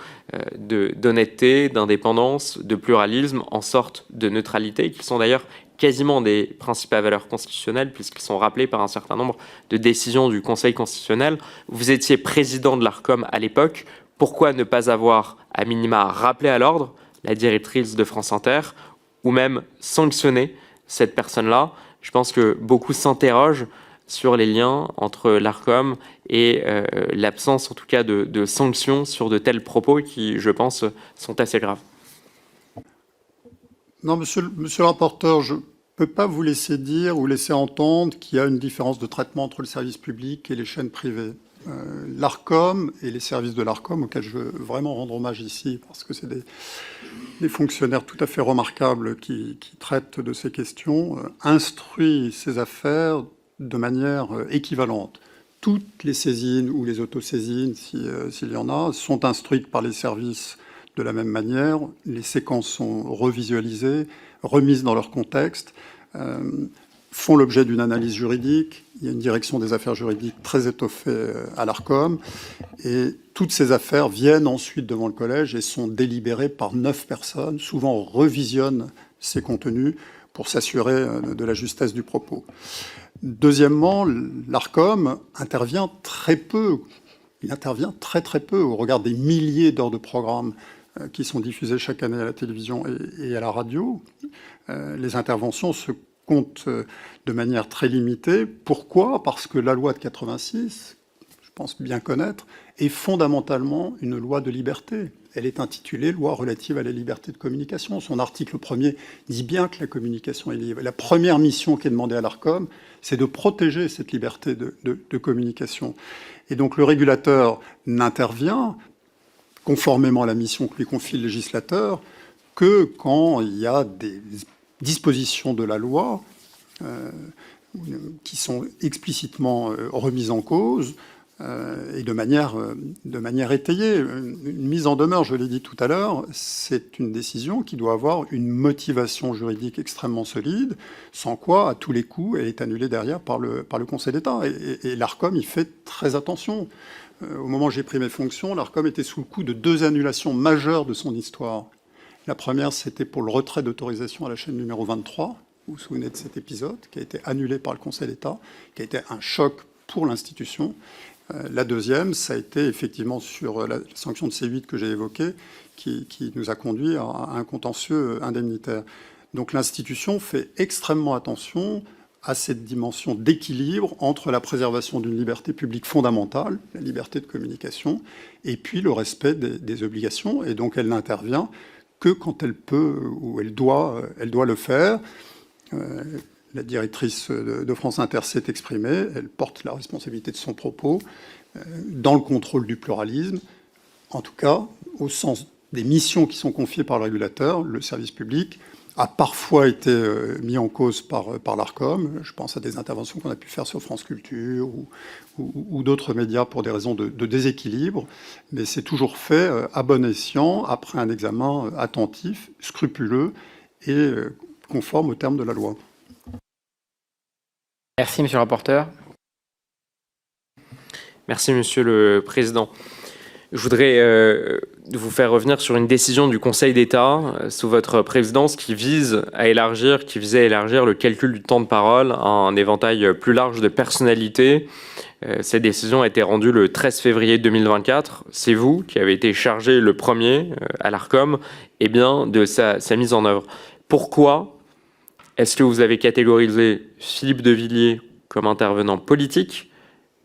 d'honnêteté, d'indépendance, de pluralisme, en sorte de neutralité, qui sont d'ailleurs quasiment des principes à valeur constitutionnelle, puisqu'ils sont rappelés par un certain nombre de décisions du Conseil constitutionnel. Vous étiez président de l'ARCOM à l'époque. Pourquoi ne pas avoir, à minima, rappelé à l'ordre la directrice de France Inter, ou même sanctionner cette personne-là? Je pense que beaucoup s'interrogent sur les liens entre l'ARCOM et l'absence, en tout cas, de sanctions sur de tels propos qui, je pense, sont assez graves. Non, monsieur le rapporteur, je ne peux pas vous laisser dire ou laisser entendre qu'il y a une différence de traitement entre le service public et les chaînes privées. L'ARCOM et les services de l'ARCOM, auxquels je veux vraiment rendre hommage ici, parce que c'est des fonctionnaires tout à fait remarquables qui traitent de ces questions, instruit ces affaires de manière équivalente. Toutes les saisines ou les autosaisines, s'il y en a, sont instruites par les services de la même manière. Les séquences sont revisualisées, remises dans leur contexte, font l'objet d'une analyse juridique. Il y a une direction des affaires juridiques très étoffée à l'ARCOM. Et toutes ces affaires viennent ensuite devant le collège et sont délibérées par 9 personnes. Souvent, on revisionne ces contenus pour s'assurer de la justesse du propos. Deuxièmement, l'ARCOM intervient très peu. Il intervient très très peu au regard des milliers d'heures de programmes qui sont diffusées chaque année à la télévision et à la radio. Les interventions se comptent de manière très limitée. Pourquoi ? Parce que la loi de 86, je pense bien connaître, est fondamentalement une loi de liberté. Elle est intitulée « Loi relative à la liberté de communication ». Son article 1er dit bien que la communication est libre. La première mission qui est demandée à l'ARCOM, c'est de protéger cette liberté de communication. Et donc le régulateur n'intervient, conformément à la mission que lui confie le législateur, que quand il y a des dispositions de la loi qui sont explicitement remises en cause et de manière étayée. Une mise en demeure, je l'ai dit tout à l'heure, c'est une décision qui doit avoir une motivation juridique extrêmement solide, sans quoi, à tous les coups, elle est annulée derrière par le Conseil d'État. Et l'ARCOM y fait très attention. Au moment où j'ai pris mes fonctions, l'ARCOM était sous le coup de 2 annulations majeures de son histoire. La première, c'était pour le retrait d'autorisation à la chaîne numéro 23. Vous vous souvenez de cet épisode qui a été annulé par le Conseil d'État, qui a été un choc pour l'institution. La deuxième, ça a été effectivement sur la sanction de C8 que j'ai évoquée, qui nous a conduit à un contentieux indemnitaire. Donc l'institution fait extrêmement attention à cette dimension d'équilibre entre la préservation d'une liberté publique fondamentale, la liberté de communication, et puis le respect des obligations. Et donc elle n'intervient que quand elle peut ou elle doit le faire. La directrice de France Inter s'est exprimée, elle porte la responsabilité de son propos dans le contrôle du pluralisme, en tout cas au sens des missions qui sont confiées par le régulateur. Le service public a parfois été mis en cause par l'ARCOM. Je pense à des interventions qu'on a pu faire sur France Culture ou d'autres médias pour des raisons de déséquilibre, mais c'est toujours fait à bon escient, après un examen attentif, scrupuleux et conforme aux termes de la loi. Merci, monsieur le rapporteur. Merci, Monsieur le Président. Je voudrais vous faire revenir sur une décision du Conseil d'État sous votre présidence qui visait à élargir le calcul du temps de parole à un éventail plus large de personnalités. Cette décision a été rendue le 13 février 2024. C'est vous qui avez été chargé le premier à l'ARCOM de sa mise en œuvre. Pourquoi est-ce que vous avez catégorisé Philippe de Villiers comme intervenant politique,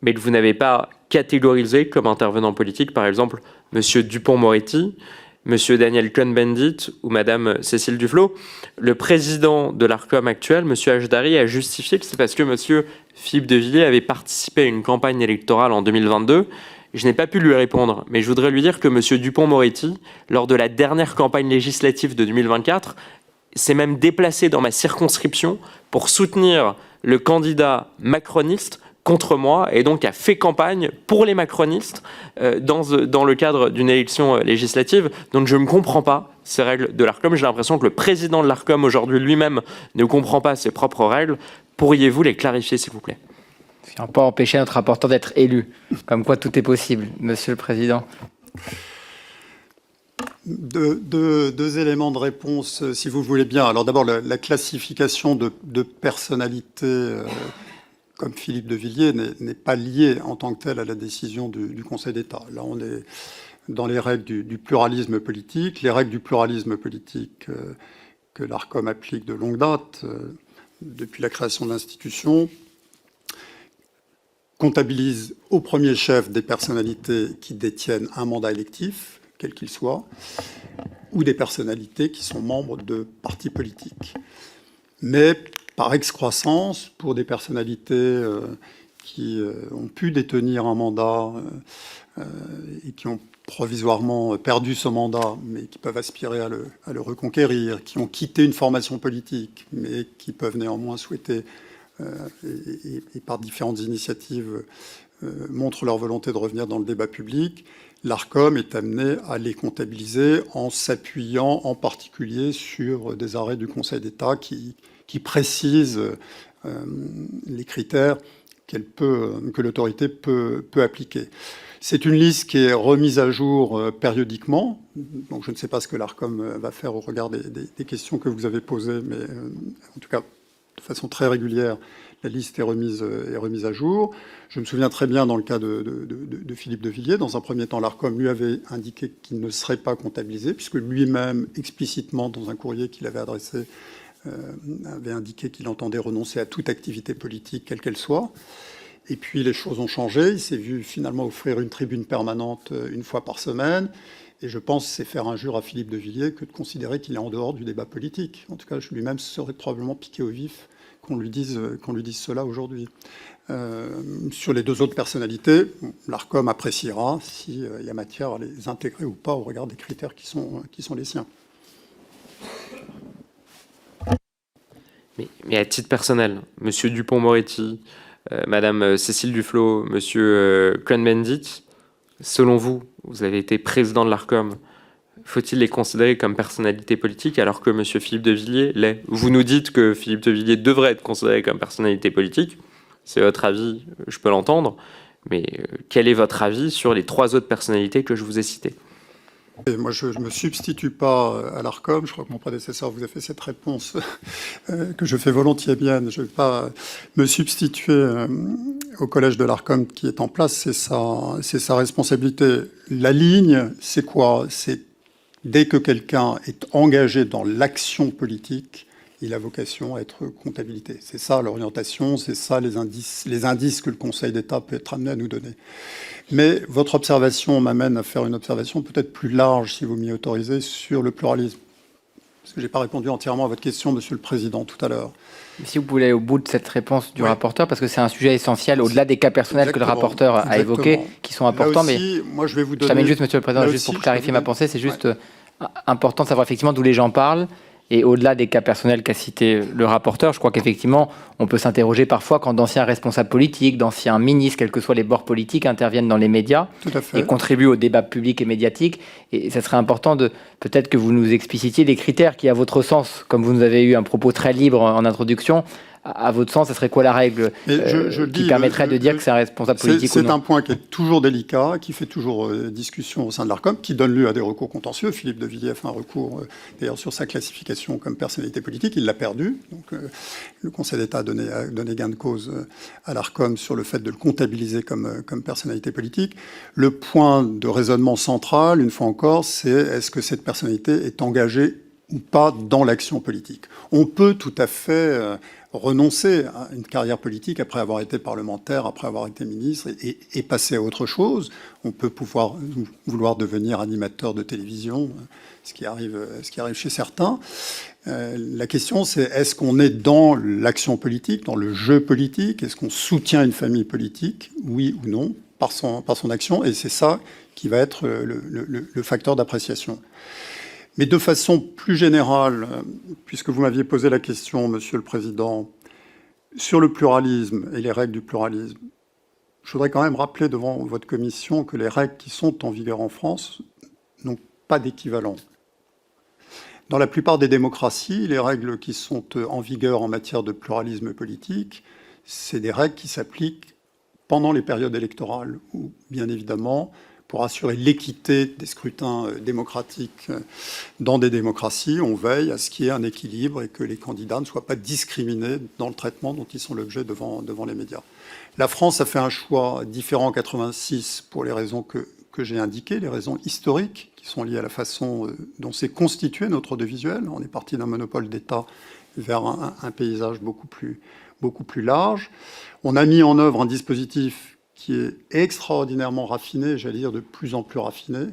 mais que vous n'avez pas catégorisé comme intervenant politique, par exemple, M. Dupond-Moretti, Monsieur Daniel Cohn-Bendit ou Madame Cécile Duflot. Le président de l'ARCOM actuel, Monsieur Hajdari, a justifié que c'est parce que Monsieur Philippe de Villiers avait participé à une campagne électorale en 2022. Je n'ai pas pu lui répondre, mais je voudrais lui dire que Monsieur Dupond-Moretti, lors de la dernière campagne législative de 2024, s'est même déplacé dans ma circonscription pour soutenir le candidat macroniste contre moi et donc a fait campagne pour les macronistes dans le cadre d'une élection législative. Donc je ne comprends pas ces règles de l'ARCOM. J'ai l'impression que le président de l'ARCOM aujourd'hui lui-même ne comprend pas ses propres règles. Pourriez-vous les clarifier, s'il vous plaît? Ce qui n'a pas empêché notre rapporteur d'être élu. Comme quoi tout est possible, Monsieur le Président. Deux éléments de réponse, si vous voulez bien. Alors d'abord, la classification de personnalités comme Philippe de Villiers n'est pas liée en tant que telle à la décision du Conseil d'État. Là, on est dans les règles du pluralisme politique. Les règles du pluralisme politique que l'ARCOM applique de longue date, depuis la création de l'institution, comptabilise au premier chef des personnalités qui détiennent un mandat électif, quel qu'il soit, ou des personnalités qui sont membres de partis politiques. Mais par excroissance, pour des personnalités qui ont pu détenir un mandat et qui ont provisoirement perdu ce mandat, mais qui peuvent aspirer à le reconquérir, qui ont quitté une formation politique, mais qui peuvent néanmoins souhaiter, et par différentes initiatives, montrent leur volonté de revenir dans le débat public, l'ARCOM est amené à les comptabiliser en s'appuyant en particulier sur des arrêts du Conseil d'État qui précisent les critères que l'autorité peut appliquer. C'est une liste qui est remise à jour périodiquement, donc je ne sais pas ce que l'ARCOM va faire au regard des questions que vous avez posées, mais en tout cas, de façon très régulière, la liste est remise à jour. Je me souviens très bien dans le cas de Philippe de Villiers. Dans un premier temps, l'ARCOM lui avait indiqué qu'il ne serait pas comptabilisé, puisque lui-même, explicitement, dans un courrier qu'il avait adressé, avait indiqué qu'il entendait renoncer à toute activité politique, quelle qu'elle soit. Et puis les choses ont changé. Il s'est vu finalement offrir une tribune permanente une fois par semaine. Et je pense que c'est faire injure à Philippe de Villiers que de considérer qu'il est en dehors du débat politique. En tout cas, lui-même serait probablement piqué au vif qu'on lui dise cela aujourd'hui. Sur les deux autres personnalités, l'ARCOM appréciera s'il y a matière à les intégrer ou pas au regard des critères qui sont les siens. Mais à titre personnel, Monsieur Dupond-Moretti, Madame Cécile Duflot, Monsieur Cohn-Bendit, selon vous, vous avez été président de l'ARCOM, faut-il les considérer comme personnalité politique alors que Monsieur Philippe de Villiers l'est? Vous nous dites que Philippe de Villiers devrait être considéré comme personnalité politique, c'est votre avis, je peux l'entendre, mais quel est votre avis sur les trois autres personnalités que je vous ai citées? Et moi, je ne me substitue pas à l'ARCOM. Je crois que mon prédécesseur vous a fait cette réponse que je fais volontiers mienne. Je ne vais pas me substituer au collège de l'ARCOM qui est en place. C'est sa responsabilité. La ligne, c'est quoi? C'est dès que quelqu'un est engagé dans l'action politique, il a vocation à être comptabilité. C'est ça l'orientation, c'est ça les indices que le Conseil d'État peut être amené à nous donner. Mais votre observation m'amène à faire une observation peut-être plus large, si vous m'y autorisez, sur le pluralisme. Parce que je n'ai pas répondu entièrement à votre question, Monsieur le Président, tout à l'heure. Si vous pouvez aller au bout de cette réponse du rapporteur, parce que c'est un sujet essentiel, au-delà des cas personnels que le rapporteur a évoqués, qui sont importants. Là aussi, mais moi, je vais vous donner... Je termine juste, Monsieur le Président, juste pour clarifier ma pensée, c'est juste important de savoir effectivement d'où les gens parlent. Et au-delà des cas personnels qu'a cité le rapporteur, je crois qu'effectivement, on peut s'interroger parfois quand d'anciens responsables politiques, d'anciens ministres, quels que soient les bords politiques, interviennent dans les médias et contribuent au débat public et médiatique. Et ça serait important de peut-être que vous nous explicitiez les critères qui, à votre sens, comme vous nous avez eu un propos très libre en introduction, à votre sens, ce serait quoi la règle qui permettrait de dire que c'est un responsable politique ou non? C'est un point qui est toujours délicat, qui fait toujours discussion au sein de l'ARCOM, qui donne lieu à des recours contentieux. Philippe de Villiers a fait un recours, d'ailleurs, sur sa classification comme personnalité politique. Il l'a perdu. Donc, le Conseil d'État a donné gain de cause à l'ARCOM sur le fait de le comptabiliser comme personnalité politique. Le point de raisonnement central, une fois encore, c'est est-ce que cette personnalité est engagée ou pas dans l'action politique. On peut tout à fait renoncer à une carrière politique après avoir été parlementaire, après avoir été ministre et passer à autre chose. On peut vouloir devenir animateur de télévision, ce qui arrive chez certains. La question, c'est est-ce qu'on est dans l'action politique, dans le jeu politique? Est-ce qu'on soutient une famille politique, oui ou non, par son action? Et c'est ça qui va être le facteur d'appréciation. Mais de façon plus générale, puisque vous m'aviez posé la question, Monsieur le Président, sur le pluralisme et les règles du pluralisme, je voudrais quand même rappeler devant votre commission que les règles qui sont en vigueur en France n'ont pas d'équivalent. Dans la plupart des démocraties, les règles qui sont en vigueur en matière de pluralisme politique, c'est des règles qui s'appliquent pendant les périodes électorales, où, bien évidemment, pour assurer l'équité des scrutins démocratiques dans des démocraties, on veille à ce qu'il y ait un équilibre et que les candidats ne soient pas discriminés dans le traitement dont ils sont l'objet devant les médias. La France a fait un choix différent en 86 pour les raisons que j'ai indiquées, les raisons historiques qui sont liées à la façon dont s'est constitué notre audiovisuel. On est parti d'un monopole d'État vers un paysage beaucoup plus large. On a mis en œuvre un dispositif qui est extraordinairement raffiné, j'allais dire de plus en plus raffiné.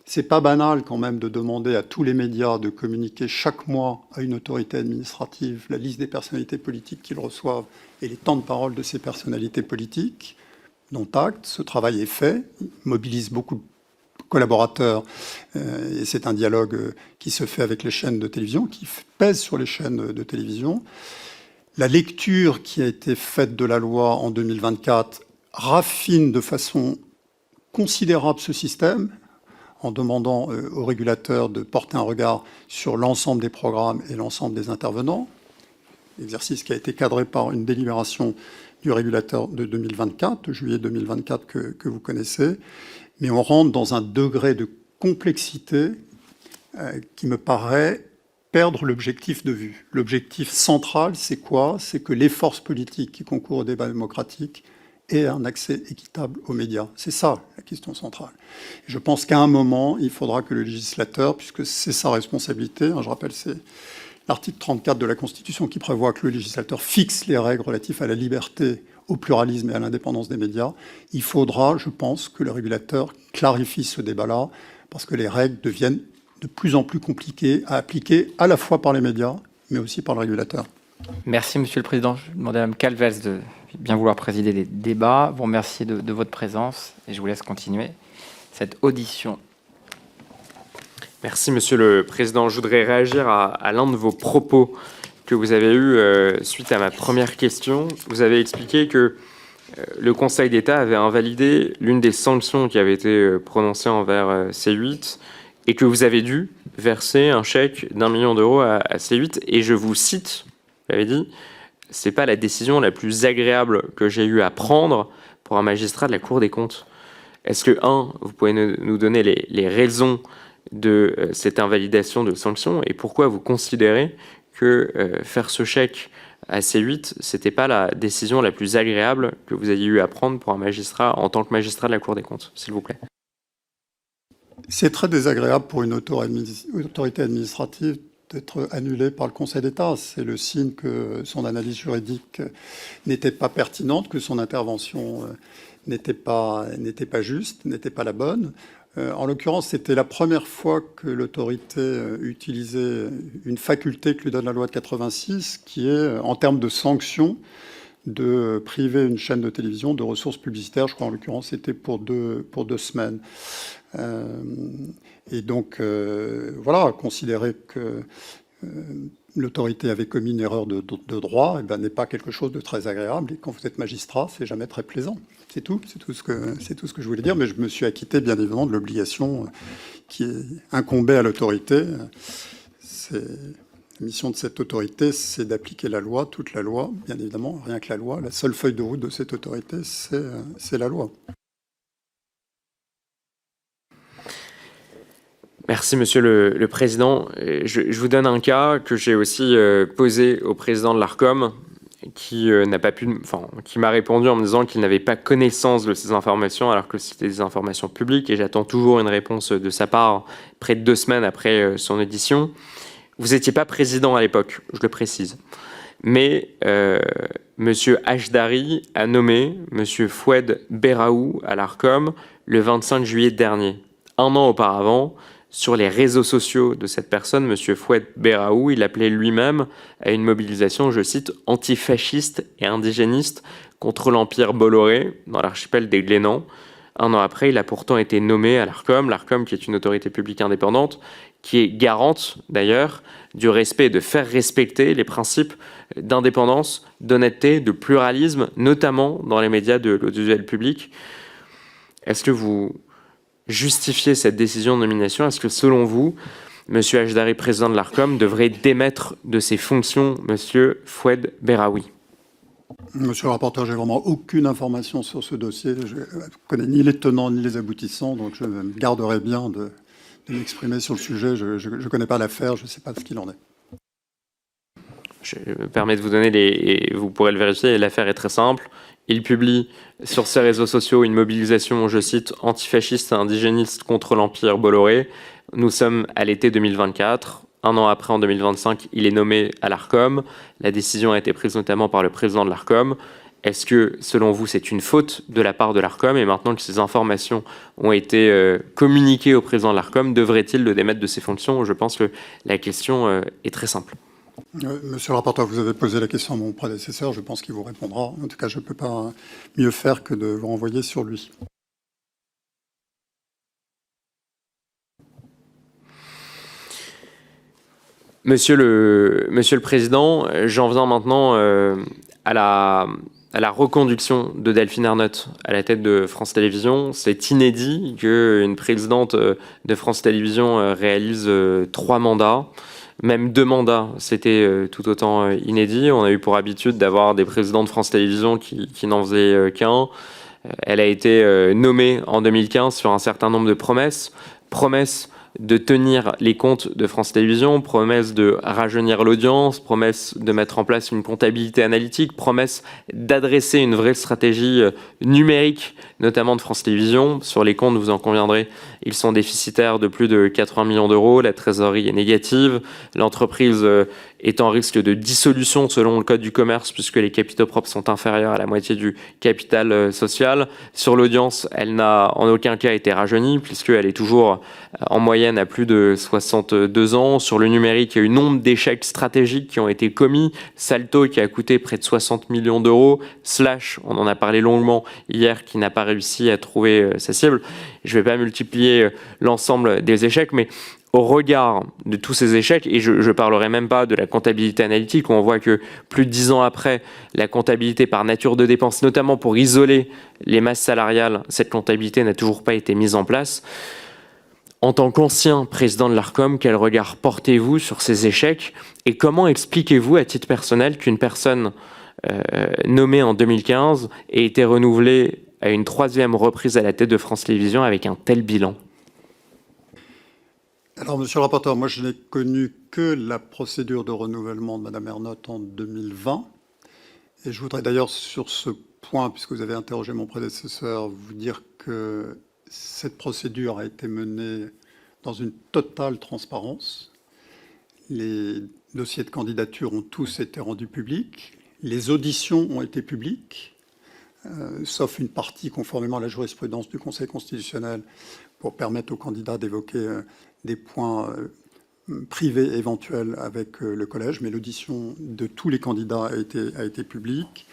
C'est pas banal quand même de demander à tous les médias de communiquer chaque mois à une autorité administrative la liste des personnalités politiques qu'ils reçoivent et les temps de parole de ces personnalités politiques. Dont acte, ce travail est fait, il mobilise beaucoup de collaborateurs et c'est un dialogue qui se fait avec les chaînes de télévision, qui pèse sur les chaînes de télévision. La lecture qui a été faite de la loi en 2024 raffine de façon considérable ce système en demandant aux régulateurs de porter un regard sur l'ensemble des programmes et l'ensemble des intervenants. Exercice qui a été cadré par une délibération du régulateur de 2024, de juillet 2024 que vous connaissez. Mais on rentre dans un degré de complexité qui me paraît perdre l'objectif de vue. L'objectif central, c'est quoi? C'est que les forces politiques qui concourent au débat démocratique et un accès équitable aux médias. C'est ça la question centrale. Je pense qu'à un moment, il faudra que le législateur, puisque c'est sa responsabilité, je rappelle, c'est l'article 34 de la Constitution qui prévoit que le législateur fixe les règles relatives à la liberté, au pluralisme et à l'indépendance des médias. Il faudra, je pense, que le régulateur clarifie ce débat-là, parce que les règles deviennent de plus en plus compliquées à appliquer à la fois par les médias, mais aussi par le régulateur. Merci, Monsieur le Président. Je vais demander à Mme Calvez de bien vouloir présider les débats. Vous remercier de votre présence et je vous laisse continuer cette audition. Merci, Monsieur le Président. Je voudrais réagir à l'un de vos propos que vous avez eu suite à ma première question. Vous avez expliqué que le Conseil d'État avait invalidé l'une des sanctions qui avait été prononcée envers C8 et que vous avez dû verser un chèque d'1 million d'euros à C8. Et je vous cite, vous avez dit, c'est pas la décision la plus agréable que j'ai eu à prendre pour un magistrat de la Cour des comptes. Est-ce que, vous pouvez nous donner les raisons de cette invalidation de sanctions et pourquoi vous considérez que faire ce chèque à C8, c'était pas la décision la plus agréable que vous ayez eu à prendre pour un magistrat en tant que magistrat de la Cour des comptes, s'il vous plaît? C'est très désagréable pour une autorité administrative d'être annulée par le Conseil d'État. C'est le signe que son analyse juridique n'était pas pertinente, que son intervention n'était pas juste, n'était pas la bonne. En l'occurrence, c'était la première fois que l'autorité utilisait une faculté que lui donne la loi de 86, qui est, en termes de sanctions, de priver une chaîne de télévision de ressources publicitaires. Je crois en l'occurrence c'était pour deux semaines. Et donc, voilà, considérer que l'autorité avait commis une erreur de droit, eh ben, n'est pas quelque chose de très agréable. Et quand vous êtes magistrat, c'est jamais très plaisant. C'est tout ce que je voulais dire. Mais je me suis acquitté, bien évidemment, de l'obligation qui est incombée à l'autorité. La mission de cette autorité, c'est d'appliquer la loi, toute la loi, bien évidemment, rien que la loi. La seule feuille de route de cette autorité, c'est la loi. Merci, Monsieur le Président. Je vous donne un cas que j'ai aussi posé au président de l'ARCOM, qui m'a répondu en me disant qu'il n'avait pas connaissance de ces informations, alors que c'était des informations publiques, et j'attends toujours une réponse de sa part près de 2 semaines après son audition. Vous n'étiez pas président à l'époque, je le précise. Mais M. Ashdari a nommé M. Foued Beraou à l'ARCOM le 25 juillet dernier. Un an auparavant, sur les réseaux sociaux de cette personne, M. Foued Beraou, il appelait lui-même à une mobilisation, je cite, antifasciste et indigéniste contre l'Empire Bolloré dans l'archipel des Glénans. Un an après, il a pourtant été nommé à l'ARCOM qui est une autorité publique indépendante, qui est garante d'ailleurs du respect et de faire respecter les principes d'indépendance, d'honnêteté, de pluralisme, notamment dans les médias de l'audiovisuel public. Est-ce que vous justifiez cette décision de nomination? Est-ce que selon vous, M. Ashdari, président de l'ARCOM, devrait démettre de ses fonctions M. Foued Beraoui? Monsieur le rapporteur, j'ai vraiment aucune information sur ce dossier. Je ne connais ni les tenants ni les aboutissants, donc je me garderai bien de m'exprimer sur le sujet. Je ne connais pas l'affaire, je ne sais pas ce qu'il en est. Je me permets de vous donner et vous pourrez le vérifier, l'affaire est très simple. Il publie sur ses réseaux sociaux une mobilisation, je cite, antifasciste et indigéniste contre l'Empire Bolloré. Nous sommes à l'été 2024. Un an après, en 2025, il est nommé à l'ARCOM. La décision a été prise notamment par le président de l'ARCOM. Est-ce que, selon vous, c'est une faute de la part de l'ARCOM? Et maintenant que ces informations ont été communiquées au président de l'ARCOM, devrait-il le démettre de ses fonctions? Je pense que la question est très simple. Monsieur le rapporteur, vous avez posé la question à mon prédécesseur. Je pense qu'il vous répondra. En tout cas, je ne peux pas mieux faire que de vous renvoyer sur lui. Monsieur le Président, j'en viens maintenant à la reconduction de Delphine Ernotte à la tête de France Télévisions. C'est inédit qu'une présidente de France Télévisions réalise 3 mandats. Même 2 mandats, c'était tout autant inédit. On a eu pour habitude d'avoir des présidents de France Télévisions qui n'en faisaient qu'un. Elle a été nommée en 2015 sur un certain nombre de promesses. Promesses de tenir les comptes de France Télévisions, promesse de rajeunir l'audience, promesse de mettre en place une comptabilité analytique, promesse d'adresser une vraie stratégie numérique, notamment de France Télévisions. Sur les comptes, vous en conviendrez, ils sont déficitaires de plus de 80 millions d'euros, la trésorerie est négative, l'entreprise est en risque de dissolution selon le Code du commerce puisque les capitaux propres sont inférieurs à la moitié du capital social. Sur l'audience, elle n'a en aucun cas été rajeunie puisqu'elle est toujours en moyenne à plus de 62 ans. Sur le numérique, il y a eu nombre d'échecs stratégiques qui ont été commis. Salto qui a coûté près de 60 millions d'euros. Slash, on en a parlé longuement hier, qui n'a pas réussi à trouver sa cible. Je ne vais pas multiplier l'ensemble des échecs, mais au regard de tous ces échecs, et je ne parlerai même pas de la comptabilité analytique, où on voit que plus de 10 ans après, la comptabilité par nature de dépenses, notamment pour isoler les masses salariales, cette comptabilité n'a toujours pas été mise en place. En tant qu'ancien président de l'ARCOM, quel regard portez-vous sur ces échecs et comment expliquez-vous à titre personnel qu'une personne nommée en 2015 ait été renouvelée à une 3e reprise à la tête de France Télévisions avec un tel bilan? Alors, monsieur le rapporteur, moi, je n'ai connu que la procédure de renouvellement de Mme Ernotte en 2020. Et je voudrais d'ailleurs, sur ce point, puisque vous avez interrogé mon prédécesseur, vous dire que cette procédure a été menée dans une totale transparence. Les dossiers de candidature ont tous été rendus publics. Les auditions ont été publiques, sauf une partie conformément à la jurisprudence du Conseil constitutionnel pour permettre aux candidats d'évoquer des points privés éventuels avec le collège. Mais l'audition de tous les candidats a été publique.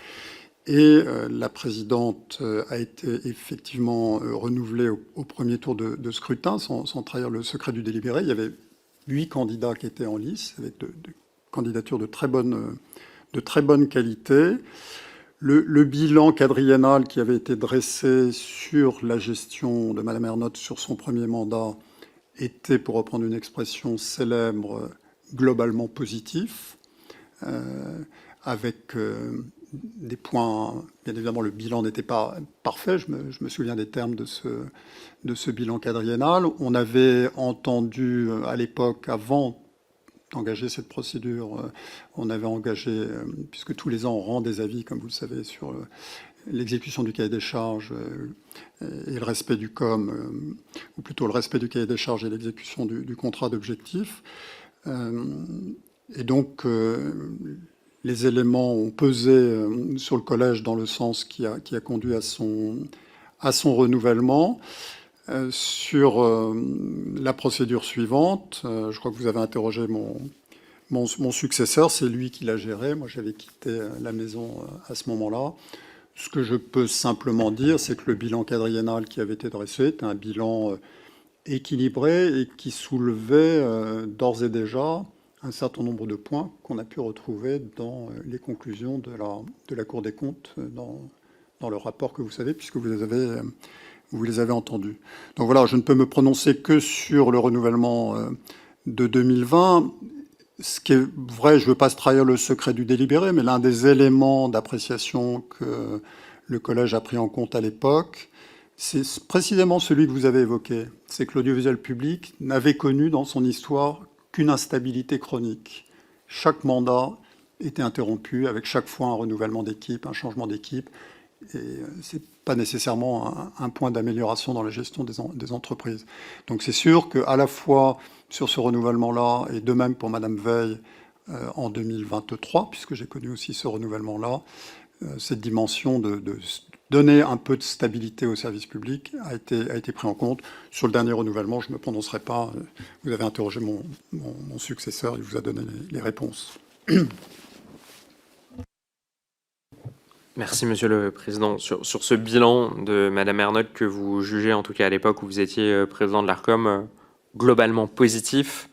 Et la présidente a été effectivement renouvelée au premier tour de scrutin, sans trahir le secret du délibéré. Il y avait 8 candidats qui étaient en lice, avec de candidatures de très bonne qualité. Le bilan quadriennal qui avait été dressé sur la gestion de Mme Ernotte sur son premier mandat était, pour reprendre une expression célèbre, globalement positif, avec des points. Bien évidemment, le bilan n'était pas parfait. Je me souviens des termes de ce bilan quadriennal. On avait entendu à l'époque, avant d'engager cette procédure, on avait engagé, puisque tous les ans on rend des avis, comme vous le savez, sur l'exécution du cahier des charges et le respect du COM, ou plutôt le respect du cahier des charges et l'exécution du contrat d'objectifs. Et donc, les éléments ont pesé sur le collège dans le sens qui a conduit à son renouvellement. Sur la procédure suivante, je crois que vous avez interrogé mon successeur, c'est lui qui l'a géré. Moi, j'avais quitté la maison à ce moment-là. Ce que je peux simplement dire, c'est que le bilan quadriennal qui avait été dressé était un bilan équilibré et qui soulevait d'ores et déjà un certain nombre de points qu'on a pu retrouver dans les conclusions de la Cour des comptes dans le rapport que vous savez, puisque vous les avez entendus. Donc voilà, je ne peux me prononcer que sur le renouvellement de 2020. Ce qui est vrai, je ne veux pas se trahir le secret du délibéré, mais l'un des éléments d'appréciation que le collège a pris en compte à l'époque, c'est précisément celui que vous avez évoqué. C'est que l'audiovisuel public n'avait connu dans son histoire qu'une instabilité chronique. Chaque mandat était interrompu avec chaque fois un renouvellement d'équipe, un changement d'équipe. Et ce n'est pas nécessairement un point d'amélioration dans la gestion des entreprises. Donc c'est sûr qu'à la fois sur ce renouvellement-là, et de même pour Madame Veil en 2023, puisque j'ai connu aussi ce renouvellement-là, cette dimension de donner un peu de stabilité au service public a été pris en compte. Sur le dernier renouvellement, je ne me prononcerai pas. Vous avez interrogé mon successeur, il vous a donné les réponses. Merci, Monsieur le Président. Sur ce bilan de Madame Ernotte que vous jugez, en tout cas à l'époque où vous étiez président de l'ARCOM, globalement positif,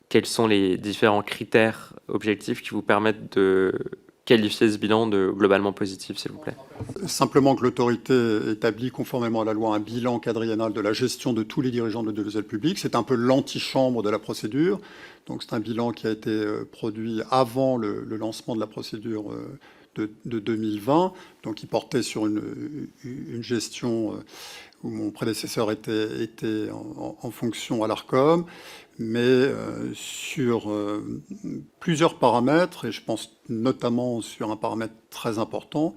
quels sont les différents critères objectifs qui vous permettent de qualifier ce bilan de globalement positif, s'il vous plaît? Simplement que l'autorité établit, conformément à la loi, un bilan quadriennal de la gestion de tous les dirigeants de l'audiovisuel public. C'est un peu l'antichambre de la procédure. Donc c'est un bilan qui a été produit avant le lancement de la procédure de 2020, donc il portait sur une gestion où mon prédécesseur était en fonction à l'ARCOM, mais sur plusieurs paramètres, et je pense notamment sur un paramètre très important,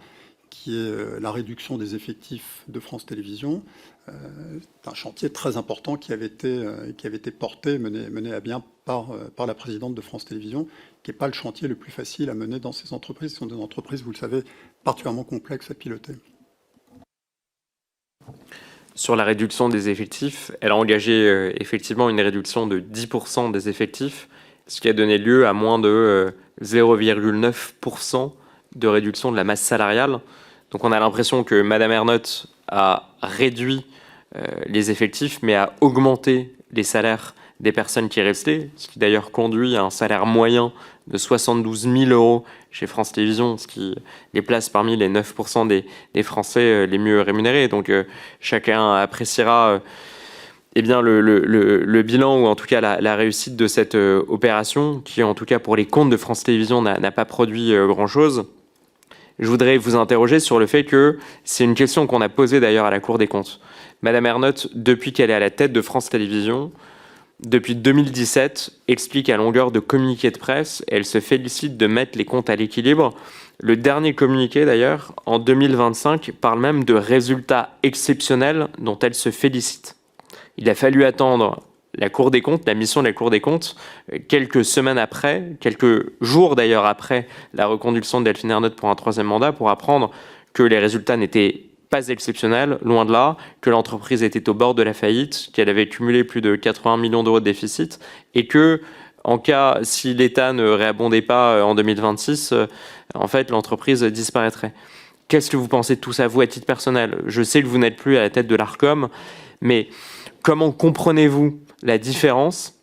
qui est la réduction des effectifs de France Télévisions. C'est un chantier très important qui avait été porté, mené à bien par la présidente de France Télévisions, qui n'est pas le chantier le plus facile à mener dans ces entreprises. Ce sont des entreprises, vous le savez, particulièrement complexes à piloter. Sur la réduction des effectifs, elle a engagé effectivement une réduction de 10% des effectifs, ce qui a donné lieu à moins de 0,9% de réduction de la masse salariale. Donc on a l'impression que Madame Ernotte a réduit les effectifs, mais a augmenté les salaires des personnes qui restaient, ce qui d'ailleurs conduit à un salaire moyen de 72 000 € chez France Télévisions, ce qui les place parmi les 9% des Français les mieux rémunérés. Donc chacun appréciera eh bien, le bilan, ou en tout cas la réussite de cette opération, qui en tout cas pour les comptes de France Télévisions n'a pas produit grand-chose. Je voudrais vous interroger sur le fait que c'est une question qu'on a posée d'ailleurs à la Cour des comptes. Madame Ernotte, depuis qu'elle est à la tête de France Télévisions, depuis 2017, explique à longueur de communiqué de presse, elle se félicite de mettre les comptes à l'équilibre. Le dernier communiqué d'ailleurs, en 2025, parle même de résultats exceptionnels dont elle se félicite. Il a fallu attendre la Cour des comptes, la mission de la Cour des comptes, quelques semaines après, quelques jours d'ailleurs après la reconduction de Delphine Ernotte pour un troisième mandat, pour apprendre que les résultats n'étaient pas exceptionnel, loin de là, que l'entreprise était au bord de la faillite, qu'elle avait cumulé plus de 80 millions d'euros de déficit, et que, en cas, si l'État ne réabondait pas en 2026, en fait, l'entreprise disparaîtrait. Qu'est-ce que vous pensez de tout ça, vous, à titre personnel? Je sais que vous n'êtes plus à la tête de l'ARCOM, mais comment comprenez-vous la différence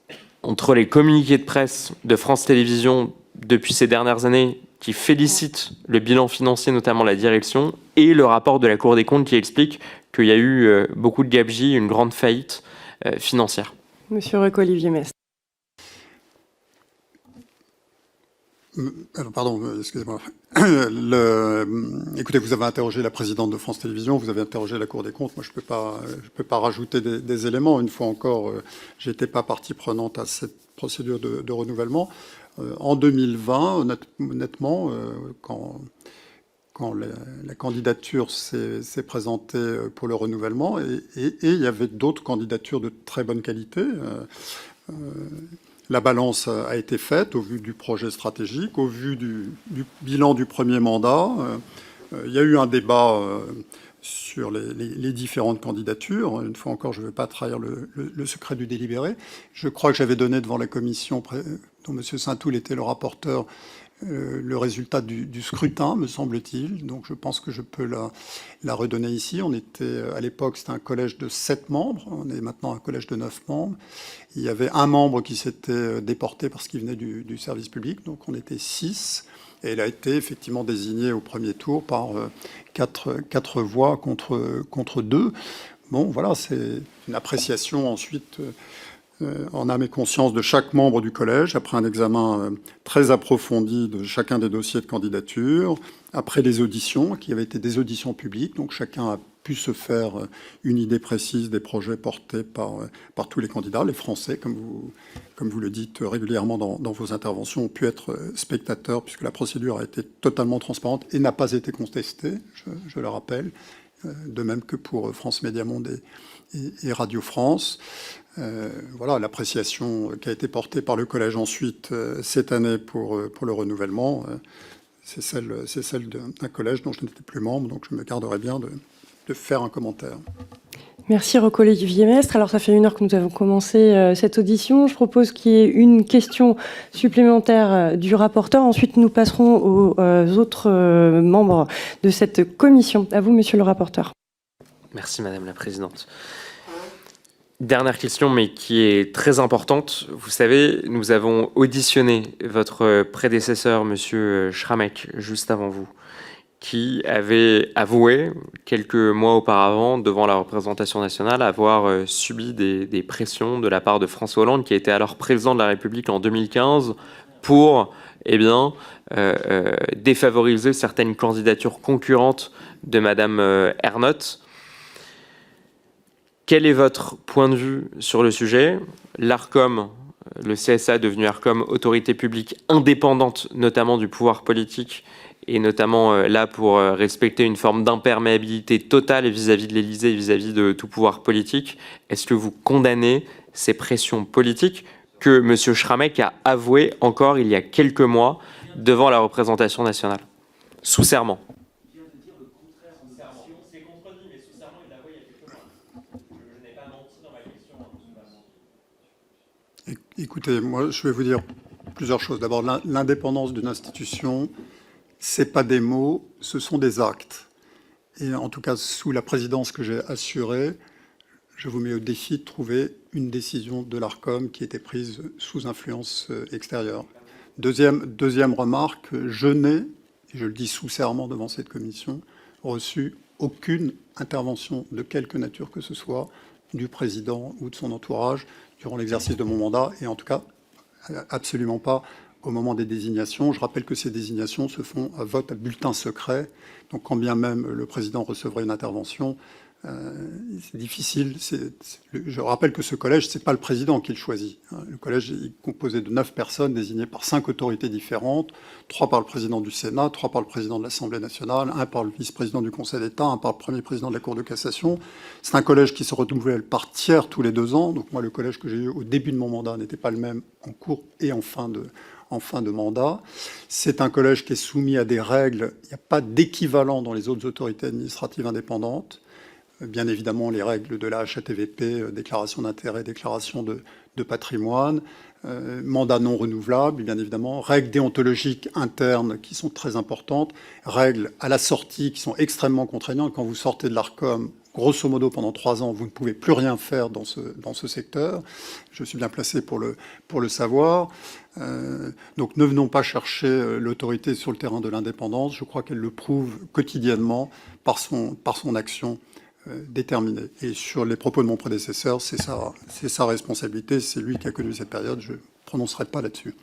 entre les communiqués de presse de France Télévisions depuis ces dernières années, qui félicite le bilan financier, notamment la direction, et le rapport de la Cour des comptes qui explique qu'il y a eu beaucoup de gabegies, une grande faillite financière? Monsieur Roch-Olivier Maistre. Pardon, excusez-moi. Écoutez, vous avez interrogé la présidente de France Télévisions, vous avez interrogé la Cour des comptes. Moi, je peux pas rajouter des éléments. Une fois encore, j'étais pas partie prenante à cette procédure de renouvellement. En 2020, honnêtement, quand la candidature s'est présentée pour le renouvellement, et il y avait d'autres candidatures de très bonne qualité. La balance a été faite au vu du projet stratégique, au vu du bilan du premier mandat. Il y a eu un débat sur les différentes candidatures. Une fois encore, je ne veux pas trahir le secret du délibéré. Je crois que j'avais donné devant la commission, dont M. Saint-Toul était le rapporteur, le résultat du scrutin, me semble-t-il. Donc je pense que je peux la redonner ici. On était, à l'époque, c'était un collège de 7 membres. On est maintenant un collège de 9 membres. Il y avait un membre qui s'était déporté parce qu'il venait du service public. Donc on était 6. Et il a été effectivement désigné au premier tour par 4 voix contre 2. Bon, voilà, c'est une appréciation ensuite en âme et conscience de chaque membre du collège, après un examen très approfondi de chacun des dossiers de candidature, après les auditions, qui avaient été des auditions publiques, donc chacun a pu se faire une idée précise des projets portés par tous les candidats. Les Français, comme vous le dites régulièrement dans vos interventions, ont pu être spectateurs, puisque la procédure a été totalement transparente et n'a pas été contestée, je le rappelle, de même que pour France Média Monde et Radio France. Voilà, l'appréciation qui a été portée par le collège ensuite cette année pour le renouvellement, c'est celle d'un collège dont je n'étais plus membre, donc je me garderai bien de faire un commentaire. Merci Roch-Olivier Mestre. Alors ça fait 1 heure que nous avons commencé cette audition. Je propose qu'il y ait une question supplémentaire du rapporteur. Ensuite, nous passerons aux autres membres de cette commission. À vous, monsieur le rapporteur. Merci Madame la Présidente. Dernière question, mais qui est très importante. Vous savez, nous avons auditionné votre prédécesseur, Monsieur Schrammeck, juste avant vous, qui avait avoué, quelques mois auparavant, devant la représentation nationale, avoir subi des pressions de la part de François Hollande, qui était alors président de la République en 2015, pour défavoriser certaines candidatures concurrentes de Madame Ernotte. Quel est votre point de vue sur le sujet ? L'ARCOM, le CSA devenu ARCOM, autorité publique indépendante, notamment du pouvoir politique, et notamment là pour respecter une forme d'imperméabilité totale vis-à-vis de l'Élysée et vis-à-vis de tout pouvoir politique. Est-ce que vous condamnez ces pressions politiques que M. Schrammeck a avouées encore il y a quelques mois devant la représentation nationale, sous serment? Écoutez, moi, je vais vous dire plusieurs choses. D'abord, l'indépendance d'une institution, c'est pas des mots, ce sont des actes. Et en tout cas, sous la présidence que j'ai assurée, je vous mets au défi de trouver une décision de l'ARCOM qui était prise sous influence extérieure. Deuxième remarque, je n'ai, et je le dis sous serment devant cette commission, reçu aucune intervention de quelque nature que ce soit du président ou de son entourage durant l'exercice de mon mandat, et en tout cas, absolument pas au moment des désignations. Je rappelle que ces désignations se font à vote à bulletin secret, donc quand bien même le président recevrait une intervention, c'est difficile. Je rappelle que ce collège, c'est pas le président qui le choisit. Le collège est composé de 9 personnes désignées par 5 autorités différentes, 3 par le président du Sénat, 3 par le président de l'Assemblée nationale, 1 par le vice-président du Conseil d'État, 1 par le premier président de la Cour de cassation. C'est un collège qui se renouvelle par tiers tous les 2 ans. Donc moi, le collège que j'ai eu au début de mon mandat n'était pas le même en cours et en fin de mandat. C'est un collège qui est soumis à des règles. Il n'y a pas d'équivalent dans les autres autorités administratives indépendantes. Bien évidemment, les règles de la HATVP, déclaration d'intérêt, déclaration de patrimoine, mandat non renouvelable, bien évidemment, règles déontologiques internes qui sont très importantes, règles à la sortie qui sont extrêmement contraignantes. Quand vous sortez de l'ARCOM, grosso modo, pendant 3 ans, vous ne pouvez plus rien faire dans ce secteur. Je suis bien placé pour le savoir. Donc ne venons pas chercher l'autorité sur le terrain de l'indépendance. Je crois qu'elle le prouve quotidiennement par son action déterminée. Et sur les propos de mon prédécesseur, c'est sa responsabilité, c'est lui qui a connu cette période, je ne prononcerai pas là-dessus.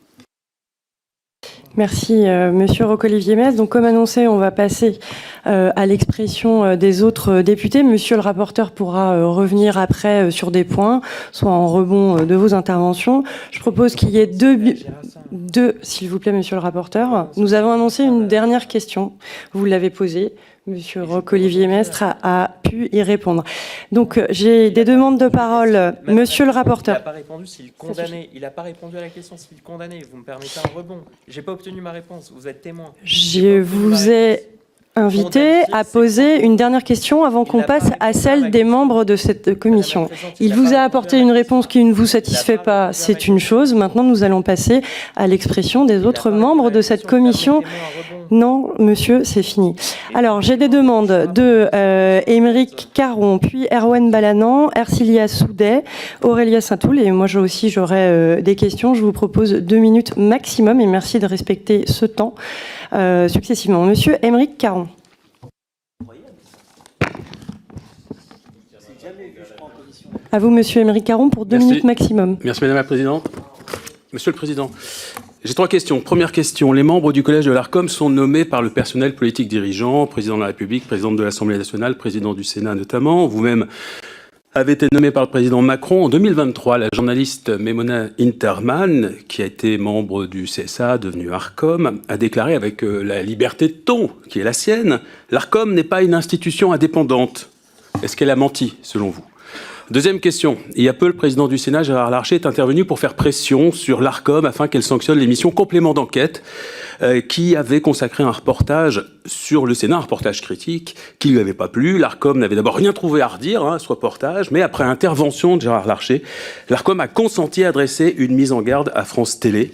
Merci, Monsieur Roch-Olivier Mestre. Donc, comme annoncé, on va passer à l'expression des autres députés. Monsieur le rapporteur pourra revenir après sur des points, soit en rebond de vos interventions. Je propose qu'il y ait deux, s'il vous plaît, Monsieur le rapporteur. Nous avons annoncé une dernière question. Vous l'avez posée. Monsieur Roch-Olivier Maistre a pu y répondre. Donc, j'ai des demandes de parole. Monsieur le rapporteur. Il n'a pas répondu s'il condamnait. Il n'a pas répondu à la question s'il condamnait. Vous me permettez un rebond. Je n'ai pas obtenu ma réponse. Vous êtes témoin. Je vous ai invité à poser une dernière question avant qu'on passe à celle des membres de cette commission. Il vous a apporté une réponse qui ne vous satisfait pas, c'est une chose. Maintenant, nous allons passer à l'expression des autres membres de cette commission. Non, monsieur, c'est fini. Alors, j'ai des demandes de Émeric Caron, puis Erwan Balanant, Ercilia Soudet, Aurélia Saint-Toul, et moi aussi j'aurai des questions. Je vous propose 2 minutes maximum, et merci de respecter ce temps successivement. Monsieur Émeric Caron. À vous, monsieur Émeric Caron, pour 2 minutes maximum. Merci, madame la présidente. Monsieur le président, j'ai 3 questions. Première question, les membres du collège de l'ARCOM sont nommés par le personnel politique dirigeant, président de la République, présidente de l'Assemblée nationale, président du Sénat notamment. Vous-même avez été nommé par le président Macron en 2023. La journaliste Memona Interman, qui a été membre du CSA, devenue ARCOM, a déclaré avec la liberté de ton qui est la sienne, l'ARCOM n'est pas une institution indépendante. Est-ce qu'elle a menti, selon vous? Deuxième question. Il y a peu, le président du Sénat, Gérard Larcher, est intervenu pour faire pression sur l'ARCOM afin qu'elle sanctionne l'émission Complément d'enquête qui avait consacré un reportage sur le Sénat, un reportage critique qui ne lui avait pas plu. L'ARCOM n'avait d'abord rien trouvé à redire à ce reportage, mais après intervention de Gérard Larcher, l'ARCOM a consenti à dresser une mise en garde à France Télé.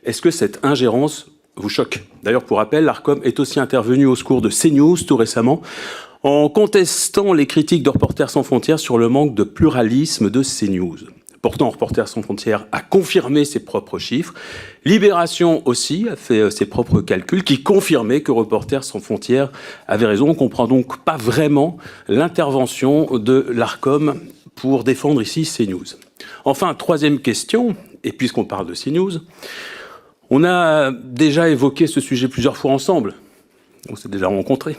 Est-ce que cette ingérence vous choque? D'ailleurs, pour rappel, l'ARCOM est aussi intervenu au secours de CNews tout récemment, en contestant les critiques de Reporters sans frontières sur le manque de pluralisme de CNews. Pourtant, Reporters sans frontières a confirmé ses propres chiffres. Libération aussi a fait ses propres calculs qui confirmaient que Reporters sans frontières avait raison. On ne comprend donc pas vraiment l'intervention de l'ARCOM pour défendre ici CNews. Enfin, troisième question, et puisqu'on parle de CNews, on a déjà évoqué ce sujet plusieurs fois ensemble. On s'est déjà rencontrés.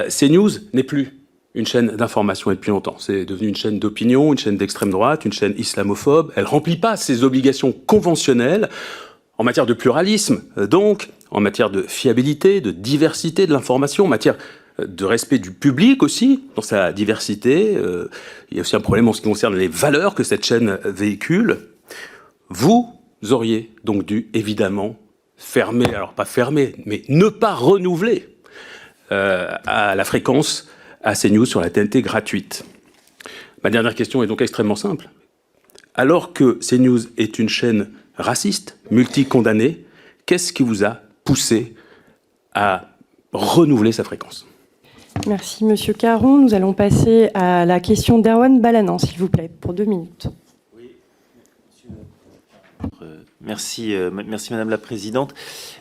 CNews n'est plus une chaîne d'information et depuis longtemps. C'est devenu une chaîne d'opinion, une chaîne d'extrême droite, une chaîne islamophobe. Elle ne remplit pas ses obligations conventionnelles en matière de pluralisme, donc en matière de fiabilité, de diversité de l'information, en matière de respect du public aussi, dans sa diversité. Il y a aussi un problème en ce qui concerne les valeurs que cette chaîne véhicule. Vous auriez donc dû évidemment fermer, alors pas fermer, mais ne pas renouveler à la fréquence à CNews sur la TNT gratuite. Ma dernière question est donc extrêmement simple. Alors que CNews est une chaîne raciste, multi-condamnée, qu'est-ce qui vous a poussé à renouveler sa fréquence? Merci, monsieur Caron. Nous allons passer à la question d'Erwan Balanant, s'il vous plaît, pour 2 minutes. Merci, madame la présidente.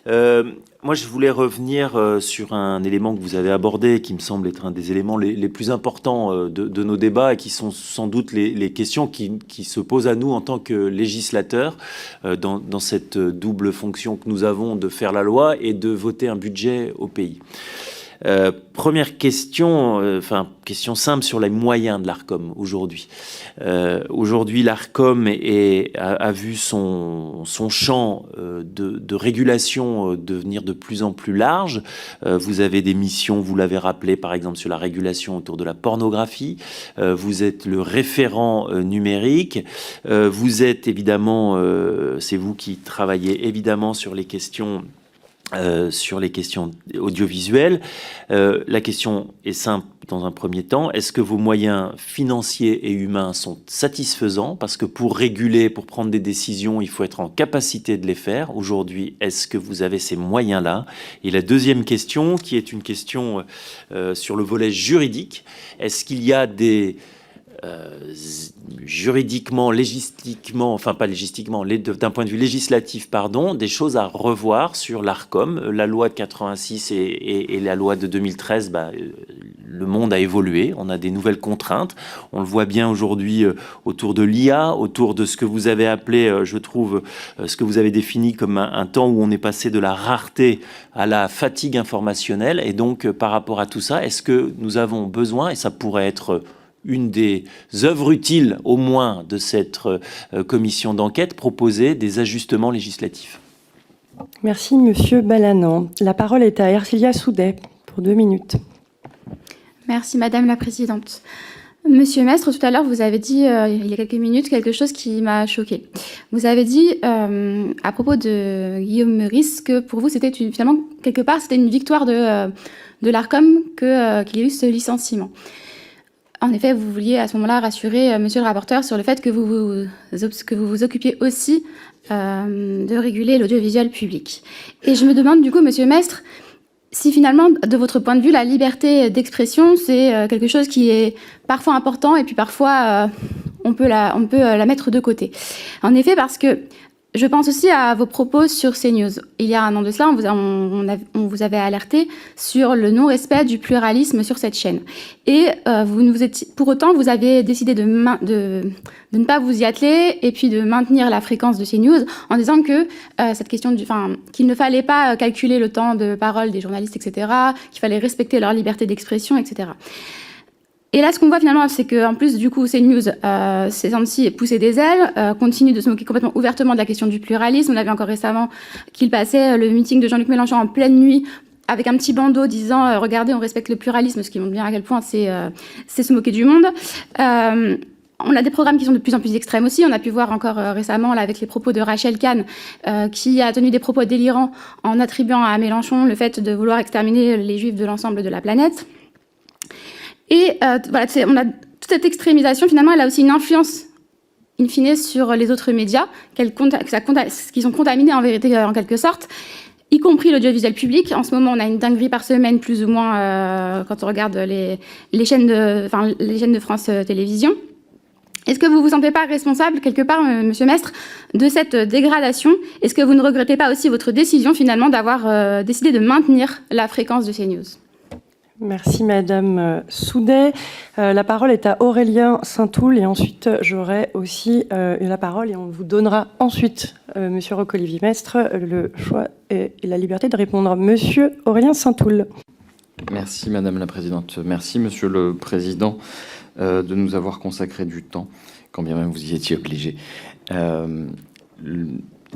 Moi, je voulais revenir sur un élément que vous avez abordé, qui me semble être un des éléments les plus importants de nos débats et qui sont sans doute les questions qui se posent à nous en tant que législateurs dans cette double fonction que nous avons de faire la loi et de voter un budget au pays. Première question, question simple sur les moyens de l'ARCOM aujourd'hui. Aujourd'hui, l'ARCOM a vu son champ de régulation devenir de plus en plus large. Vous avez des missions, vous l'avez rappelé, par exemple sur la régulation autour de la pornographie. Vous êtes le référent numérique. Vous êtes évidemment, c'est vous qui travaillez évidemment sur les questions audiovisuelles. La question est simple dans un premier temps. Est-ce que vos moyens financiers et humains sont satisfaisants? Parce que pour réguler, pour prendre des décisions, il faut être en capacité de les faire. Aujourd'hui, est-ce que vous avez ces moyens-là? Et la deuxième question, qui est une question sur le volet juridique, est-ce qu'il y a des... juridiquement, légistiquement, enfin pas légistiquement, d'un point de vue législatif, pardon, des choses à revoir sur l'ARCOM. La loi de 86 et la loi de 2013, le monde a évolué, on a des nouvelles contraintes. On le voit bien aujourd'hui autour de l'IA, autour de ce que vous avez appelé, je trouve, ce que vous avez défini comme un temps où on est passé de la rareté à la fatigue informationnelle. Et donc, par rapport à tout ça, est-ce que nous avons besoin, et ça pourrait être une des œuvres utiles, au moins, de cette commission d'enquête, proposer des ajustements législatifs. Merci, monsieur Balanant. La parole est à Ercilia Soudet pour 2 minutes. Merci Madame la Présidente. Monsieur Mestre, tout à l'heure, vous avez dit, il y a quelques minutes, quelque chose qui m'a choquée. Vous avez dit, à propos de Guillaume Meurice, que pour vous, c'était finalement, quelque part, c'était une victoire de l'ARCOM qu'il y ait eu ce licenciement. En effet, vous vouliez à ce moment-là rassurer monsieur le rapporteur sur le fait que vous vous occupiez aussi de réguler l'audiovisuel public. Et je me demande du coup, monsieur Mestre, si finalement, de votre point de vue, la liberté d'expression, c'est quelque chose qui est parfois important et puis parfois on peut la mettre de côté. En effet, parce que je pense aussi à vos propos sur CNews. Il y a un an de cela, on vous avait alerté sur le non-respect du pluralisme sur cette chaîne. Et pour autant, vous avez décidé de ne pas vous y atteler et puis de maintenir la fréquence de CNews en disant que cette question qu'il ne fallait pas calculer le temps de parole des journalistes, etc., qu'il fallait respecter leur liberté d'expression, etc. Et là, ce qu'on voit finalement, c'est qu'en plus, du coup, CNews s'est senti pousser des ailes, continue de se moquer complètement ouvertement de la question du pluralisme. On a vu encore récemment qu'il passait le meeting de Jean-Luc Mélenchon en pleine nuit avec un petit bandeau disant regardez, on respecte le pluralisme, ce qui montre bien à quel point c'est se moquer du monde. On a des programmes qui sont de plus en plus extrêmes aussi. On a pu voir encore récemment là, avec les propos de Rachel Kahn qui a tenu des propos délirants en attribuant à Mélenchon le fait de vouloir exterminer les juifs de l'ensemble de la planète. Et voilà, on a toute cette extrémisation, finalement, elle a aussi une influence, in fine, sur les autres médias, qui sont contaminés en vérité, en quelque sorte, y compris l'audiovisuel public. En ce moment, on a une dinguerie par semaine, plus ou moins, quand on regarde les chaînes de France Télévisions. Est-ce que vous vous sentez pas responsable, quelque part, monsieur Mestre, de cette dégradation? Est-ce que vous ne regrettez pas aussi votre décision, finalement, d'avoir décidé de maintenir la fréquence de CNews? Merci Madame Soudet. La parole est à Aurélien Saint-Toul et ensuite j'aurai aussi la parole et on vous donnera ensuite, Monsieur Roch-Olivier Mestre, le choix et la liberté de répondre. Monsieur Aurélien Saint-Toul. Merci Madame la Présidente. Merci Monsieur le Président de nous avoir consacré du temps, quand bien même vous y étiez obligé.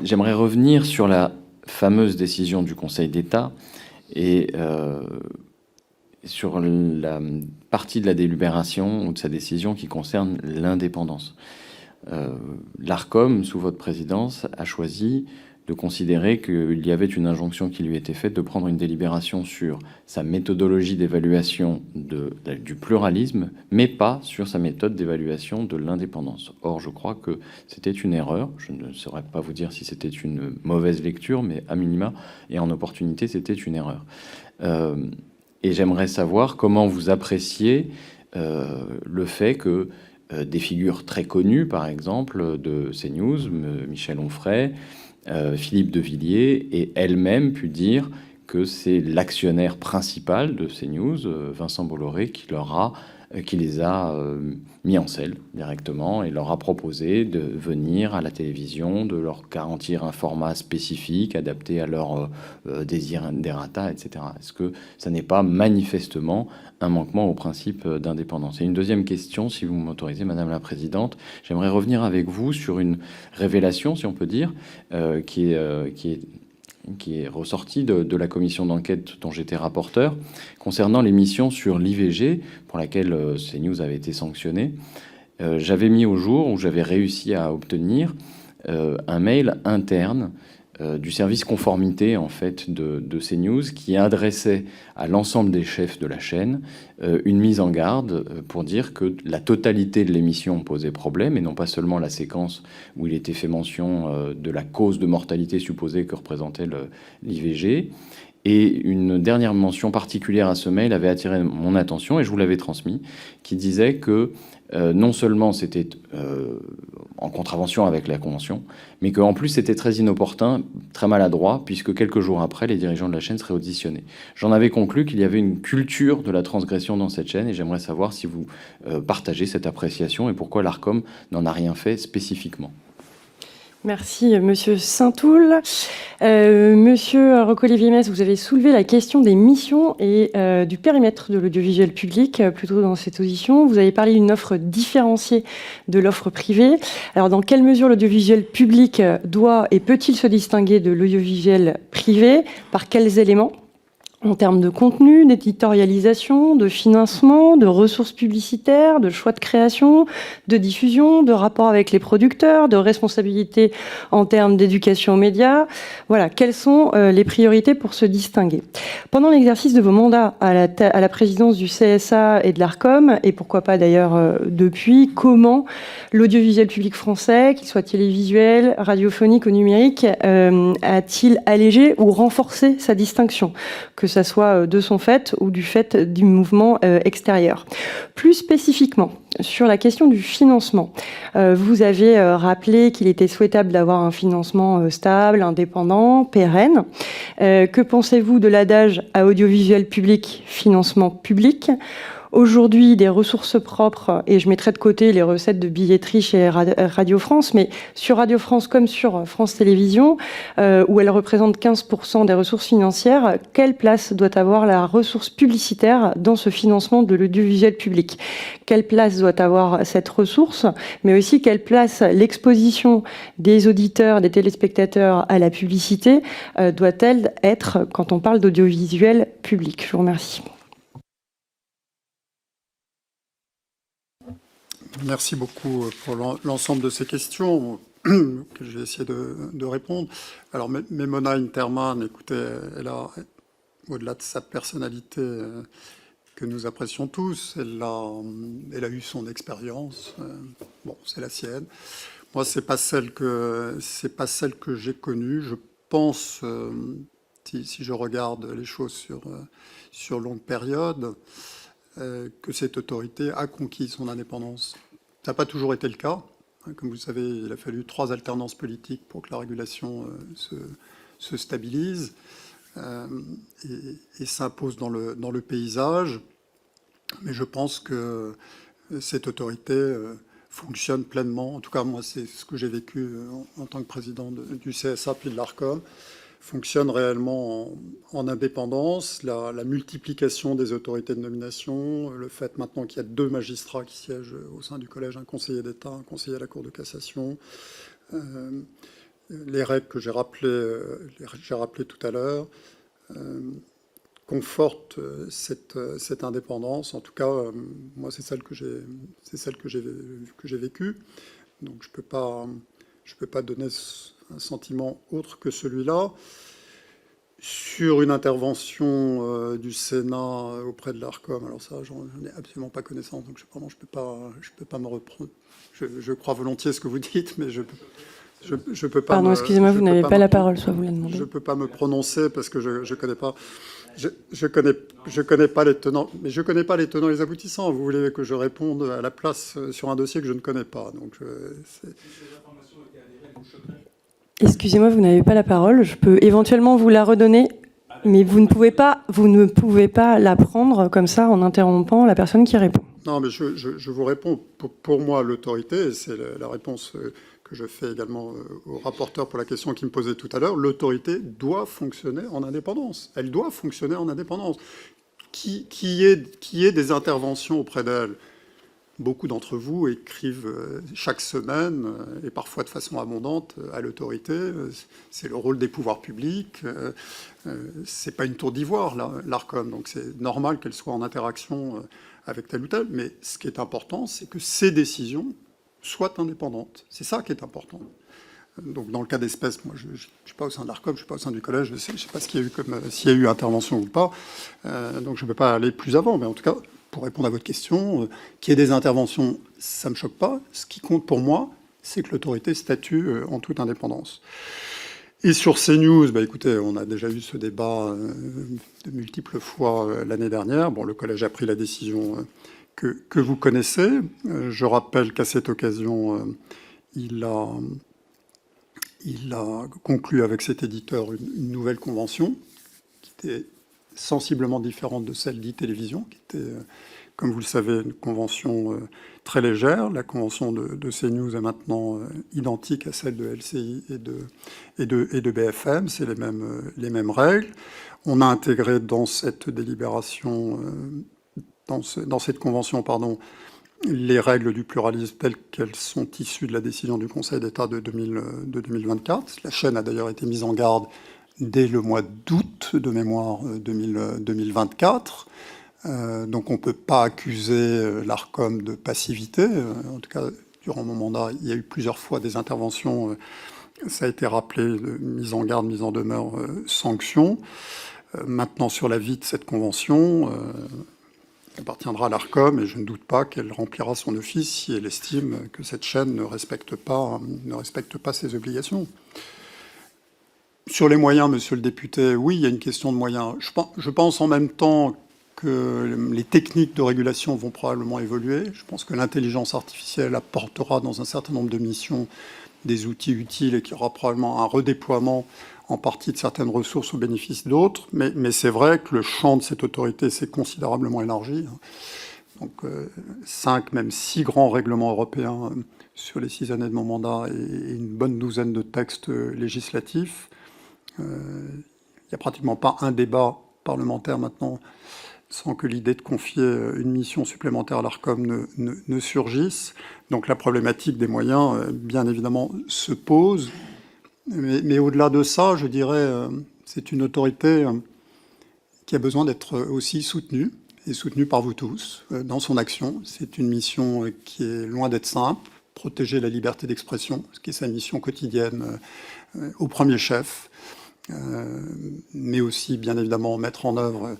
J'aimerais revenir sur la fameuse décision du Conseil d'État et sur la partie de la délibération ou de sa décision qui concerne l'indépendance. L'ARCOM, sous votre présidence, a choisi de considérer qu'il y avait une injonction qui lui était faite de prendre une délibération sur sa méthodologie d'évaluation du pluralisme, mais pas sur sa méthode d'évaluation de l'indépendance. Or, je crois que c'était une erreur. Je ne saurais pas vous dire si c'était une mauvaise lecture, mais à minima et en opportunité, c'était une erreur. Et j'aimerais savoir comment vous appréciez le fait que des figures très connues, par exemple, de CNews, Michel Onfray, Philippe de Villiers, aient elles-mêmes pu dire que c'est l'actionnaire principal de CNews, Vincent Bolloré, qui les a mis en selle directement et leur a proposé de venir à la télévision, de leur garantir un format spécifique adapté à leurs desiderata, etc. Est-ce que ça n'est pas manifestement un manquement au principe d'indépendance? Et une deuxième question, si vous m'autorisez, Madame la Présidente, j'aimerais revenir avec vous sur une révélation, si on peut dire, qui est ressorti de la commission d'enquête dont j'étais rapporteur, concernant l'émission sur l'IVG, pour laquelle CNews avait été sanctionné. J'avais mis au jour, où j'avais réussi à obtenir un mail interne du service conformité en fait de CNews qui adressait à l'ensemble des chefs de la chaîne une mise en garde pour dire que la totalité de l'émission posait problème et non pas seulement la séquence où il était fait mention de la cause de mortalité supposée que représentait l'IVG. Et une dernière mention particulière à ce mail avait attiré mon attention et je vous l'avais transmis, qui disait que non seulement c'était en contravention avec la Convention, mais qu'en plus c'était très inopportun, très maladroit, puisque quelques jours après, les dirigeants de la chaîne seraient auditionnés. J'en avais conclu qu'il y avait une culture de la transgression dans cette chaîne et j'aimerais savoir si vous partagez cette appréciation et pourquoi l'ARCOM n'en a rien fait spécifiquement. Merci, Monsieur Saint-Toul. Monsieur Roch-Olivier Mestre, vous avez soulevé la question des missions et du périmètre de l'audiovisuel public, plutôt dans cette audition. Vous avez parlé d'une offre différenciée de l'offre privée. Alors, dans quelle mesure l'audiovisuel public doit et peut-il se distinguer de l'audiovisuel privé? Par quels éléments? en termes de contenu, d'éditorialisation, de financement, de ressources publicitaires, de choix de création, de diffusion, de rapport avec les producteurs, de responsabilité en termes d'éducation aux médias. Voilà, quelles sont les priorités pour se distinguer. Pendant l'exercice de vos mandats à la présidence du CSA et de l'ARCOM, et pourquoi pas d'ailleurs depuis, comment l'audiovisuel public français, qu'il soit télévisuel, radiophonique ou numérique, a-t-il allégé ou renforcé sa distinction, que ça soit de son fait ou du fait du mouvement extérieur. Plus spécifiquement, sur la question du financement, vous avez rappelé qu'il était souhaitable d'avoir un financement stable, indépendant, pérenne. Que pensez-vous de l'adage à audiovisuel public, financement public ? Aujourd'hui, des ressources propres, et je mettrai de côté les recettes de billetterie chez Radio France, mais sur Radio France comme sur France Télévisions, où elle représente 15% des ressources financières, quelle place doit avoir la ressource publicitaire dans ce financement de l'audiovisuel public ? Quelle place doit avoir cette ressource, mais aussi quelle place l'exposition des auditeurs, des téléspectateurs à la publicité doit-elle être quand on parle d'audiovisuel public ? Je vous remercie. Merci beaucoup pour l'ensemble de ces questions que je vais essayer de répondre. Alors, Memona Interman, écoutez, elle a, au-delà de sa personnalité que nous apprécions tous, elle a eu son expérience. Bon, c'est la sienne. Moi, c'est pas celle que j'ai connue. Je pense, si je regarde les choses sur longue période, que cette autorité a conquis son indépendance. Ça n'a pas toujours été le cas. Comme vous le savez, il a fallu 3 alternances politiques pour que la régulation se stabilise et s'impose dans le paysage. Mais je pense que cette autorité fonctionne pleinement. En tout cas, moi, c'est ce que j'ai vécu en tant que président du CSA puis de l'ARCOM. Fonctionne réellement en indépendance, la multiplication des autorités de nomination, le fait maintenant qu'il y a 2 magistrats qui siègent au sein du collège, un conseiller d'État, un conseiller à la Cour de cassation, les règles que j'ai rappelées tout à l'heure, confortent cette indépendance. En tout cas, moi, c'est celle que j'ai vécue. Donc, je peux pas donner un sentiment autre que celui-là. Sur une intervention du Sénat auprès de l'ARCOM, alors ça, j'en ai absolument pas connaissance, donc je peux pas me reprendre. Je crois volontiers ce que vous dites, mais je peux pas. Pardon, excusez-moi, vous n'avez pas la parole, soit vous la demandez. Je peux pas me prononcer parce que je connais pas. Je connais pas les tenants, mais je connais pas les tenants et les aboutissants. Vous voulez que je réponde à la place sur un dossier que je ne connais pas, donc. Excusez-moi, vous n'avez pas la parole. Je peux éventuellement vous la redonner, mais vous ne pouvez pas la prendre comme ça en interrompant la personne qui répond. Non, mais je vous réponds. Pour moi, l'autorité, et c'est la réponse que je fais également au rapporteur pour la question qu'il me posait tout à l'heure, l'autorité doit fonctionner en indépendance. Elle doit fonctionner en indépendance. Qui ait des interventions auprès d'elle. Beaucoup d'entre vous écrivent chaque semaine, et parfois de façon abondante, à l'autorité. C'est le rôle des pouvoirs publics. C'est pas une tour d'ivoire, l'ARCOM. Donc c'est normal qu'elle soit en interaction avec tel ou tel. Mais ce qui est important, c'est que ces décisions soient indépendantes. C'est ça qui est important. Donc dans le cas d'espèce, moi je ne suis pas au sein de l'ARCOM, je ne suis pas au sein du collège, je ne sais pas s'il y a eu intervention ou pas. Donc je ne peux pas aller plus avant. Mais en tout cas, pour répondre à votre question, qu'il y ait des interventions, ça ne me choque pas. Ce qui compte pour moi, c'est que l'autorité statue en toute indépendance. Et sur CNews, écoutez, on a déjà eu ce débat de multiples fois l'année dernière. Bon, le collège a pris la décision que vous connaissez. Je rappelle qu'à cette occasion, il a conclu avec cet éditeur une nouvelle convention qui était sensiblement différente de celle d'e-télévision, qui était, comme vous le savez, une convention très légère. La convention de CNews est maintenant identique à celle de LCI et de BFM. C'est les mêmes règles. On a intégré dans cette délibération, dans cette convention, les règles du pluralisme telles qu'elles sont issues de la décision du Conseil d'État de 2024. La chaîne a d'ailleurs été mise en garde dès le mois d'août de mémoire 2024. Donc on ne peut pas accuser l'ARCOM de passivité. En tout cas, durant mon mandat, il y a eu plusieurs fois des interventions, ça a été rappelé, de mise en garde, mise en demeure, sanction. Maintenant, sur la vie de cette convention, il appartiendra à l'ARCOM et je ne doute pas qu'elle remplira son office si elle estime que cette chaîne ne respecte pas ses obligations. Sur les moyens, monsieur le député, oui, il y a une question de moyens. Je pense en même temps que les techniques de régulation vont probablement évoluer. Je pense que l'intelligence artificielle apportera dans un certain nombre de missions des outils utiles et qu'il y aura probablement un redéploiement en partie de certaines ressources au bénéfice d'autres. Mais c'est vrai que le champ de cette autorité s'est considérablement élargi. Donc 5, même 6 grands règlements européens sur les 6 années de mon mandat et une bonne douzaine de textes législatifs. Il n'y a pratiquement pas un débat parlementaire maintenant sans que l'idée de confier une mission supplémentaire à l'ARCOM ne surgisse. Donc la problématique des moyens, bien évidemment, se pose. Mais au-delà de ça, je dirais, c'est une autorité qui a besoin d'être aussi soutenue, et soutenue par vous tous, dans son action. C'est une mission qui est loin d'être simple, protéger la liberté d'expression, ce qui est sa mission quotidienne au premier chef, mais aussi, bien évidemment, mettre en œuvre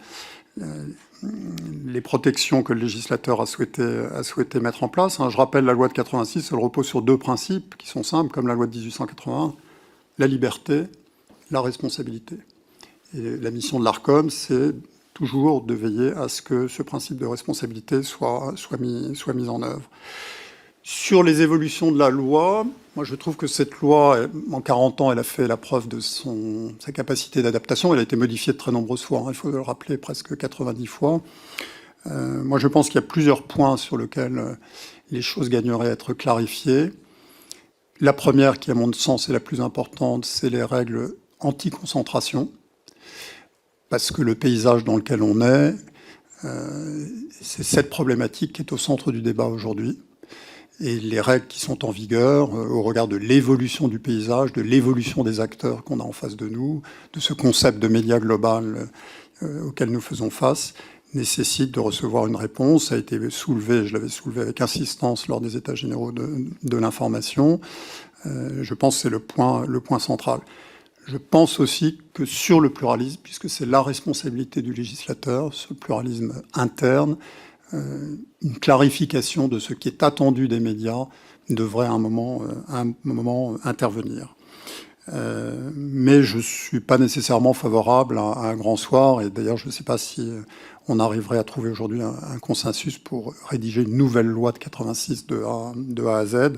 les protections que le législateur a souhaité mettre en place. Je rappelle, la loi de 86, elle repose sur 2 principes qui sont simples, comme la loi de 1881, la liberté, la responsabilité. Et la mission de l'ARCOM, c'est toujours de veiller à ce que ce principe de responsabilité soit mis en œuvre. Sur les évolutions de la loi, moi je trouve que cette loi, en 40 ans, elle a fait la preuve de sa capacité d'adaptation. Elle a été modifiée de très nombreuses fois, il faut le rappeler, presque 90 fois. Moi je pense qu'il y a plusieurs points sur lesquels les choses gagneraient à être clarifiées. La première, qui à mon sens est la plus importante, c'est les règles anti-concentration, parce que le paysage dans lequel on est, c'est cette problématique qui est au centre du débat aujourd'hui. Et les règles qui sont en vigueur, au regard de l'évolution du paysage, de l'évolution des acteurs qu'on a en face de nous, de ce concept de média global auquel nous faisons face, nécessitent de recevoir une réponse. Ça a été soulevé, je l'avais soulevé avec insistance lors des États généraux de l'information. Je pense que c'est le point central. Je pense aussi que sur le pluralisme, puisque c'est la responsabilité du législateur, ce pluralisme interne, une clarification de ce qui est attendu des médias devrait à un moment intervenir. Mais je ne suis pas nécessairement favorable à un grand soir, et d'ailleurs je ne sais pas si on arriverait à trouver aujourd'hui un consensus pour rédiger une nouvelle loi de 86 de A à Z.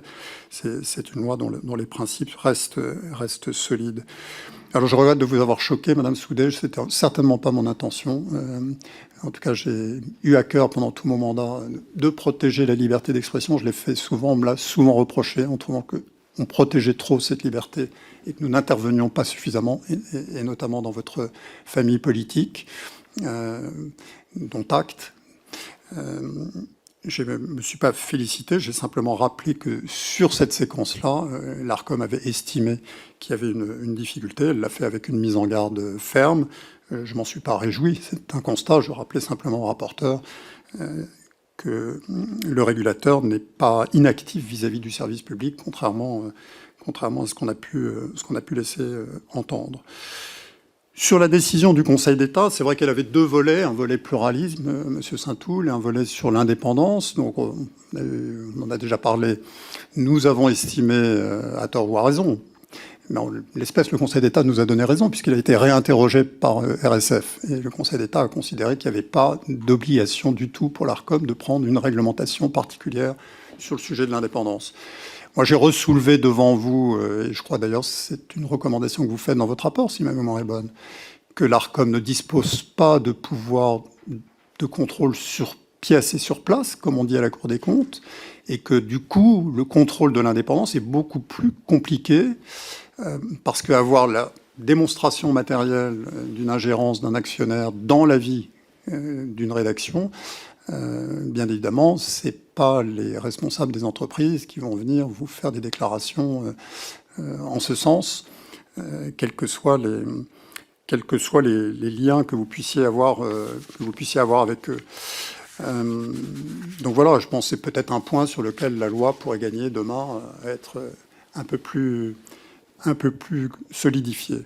C'est une loi dont les principes restent solides. Alors je regrette de vous avoir choqué, Madame Soudé, c'était certainement pas mon intention. En tout cas, j'ai eu à cœur pendant tout mon mandat de protéger la liberté d'expression. Je l'ai fait souvent, on me l'a souvent reproché, en trouvant qu'on protégeait trop cette liberté et que nous n'intervenions pas suffisamment, et notamment dans votre famille politique, dont acte. Je ne me suis pas félicité, j'ai simplement rappelé que sur cette séquence-là, l'ARCOM avait estimé qu'il y avait une difficulté. Elle l'a fait avec une mise en garde ferme. Je m'en suis pas réjoui, c'est un constat. Je rappelais simplement au rapporteur que le régulateur n'est pas inactif vis-à-vis du service public, contrairement à ce qu'on a pu laisser entendre. Sur la décision du Conseil d'État, c'est vrai qu'elle avait 2 volets, un volet pluralisme, Monsieur Saint-Toul, et un volet sur l'indépendance. Donc, on en a déjà parlé. Nous avons estimé, à tort ou à raison, mais en l'espèce, le Conseil d'État nous a donné raison, puisqu'il a été réinterrogé par RSF. Et le Conseil d'État a considéré qu'il n'y avait pas d'obligation du tout pour l'ARCOM de prendre une réglementation particulière sur le sujet de l'indépendance. Moi, j'ai ressoulevé devant vous, et je crois d'ailleurs c'est une recommandation que vous faites dans votre rapport, si ma mémoire est bonne, que l'ARCOM ne dispose pas de pouvoir de contrôle sur pièce et sur place, comme on dit à la Cour des comptes, et que du coup, le contrôle de l'indépendance est beaucoup plus compliqué, parce qu'avoir la démonstration matérielle d'une ingérence d'un actionnaire dans la vie d'une rédaction, bien évidemment, c'est pas les responsables des entreprises qui vont venir vous faire des déclarations en ce sens, quelles que soient quels que soient les liens que vous puissiez avoir avec eux. Donc voilà, je pense que c'est peut-être un point sur lequel la loi pourrait gagner demain à être un peu plus solidifiée.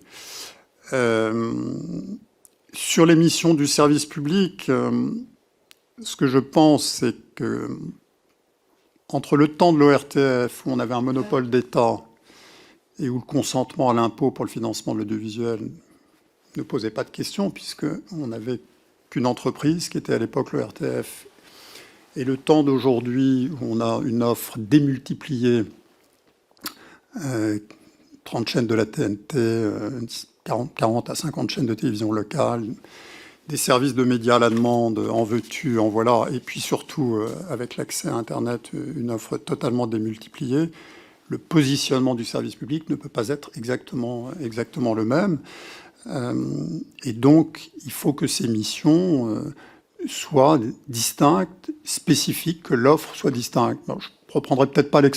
Sur les missions du service public, ce que je pense, c'est que entre le temps de l'ORTF, où on avait un monopole d'État et où le consentement à l'impôt pour le financement de l'audiovisuel ne posait pas de questions, puisqu'on n'avait qu'une entreprise qui était à l'époque l'ORTF, et le temps d'aujourd'hui où on a une offre démultipliée, 30 chaînes de la TNT, 40 à 50 chaînes de télévision locale, des services de médias à la demande, en veux-tu, en voilà, et puis surtout, avec l'accès à Internet, une offre totalement démultipliée, le positionnement du service public ne peut pas être exactement le même. Et donc, il faut que ces missions soient distinctes, spécifiques, que l'offre soit distincte. Alors, je ne reprendrai peut-être pas la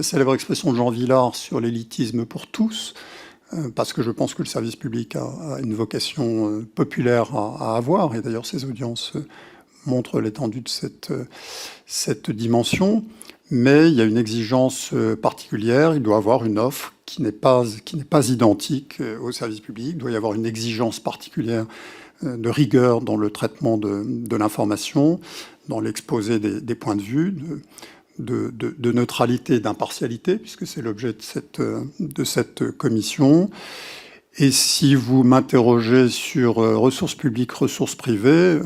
célèbre expression de Jean Villard sur l'élitisme pour tous, parce que je pense que le service public a une vocation populaire à avoir, et d'ailleurs ces audiences montrent l'étendue de cette dimension, mais il y a une exigence particulière, il doit y avoir une offre qui n'est pas identique au service public, il doit y avoir une exigence particulière de rigueur dans le traitement de l'information, dans l'exposé des points de vue, de neutralité et d'impartialité, puisque c'est l'objet de cette commission. Et si vous m'interrogez sur ressources publiques, ressources privées,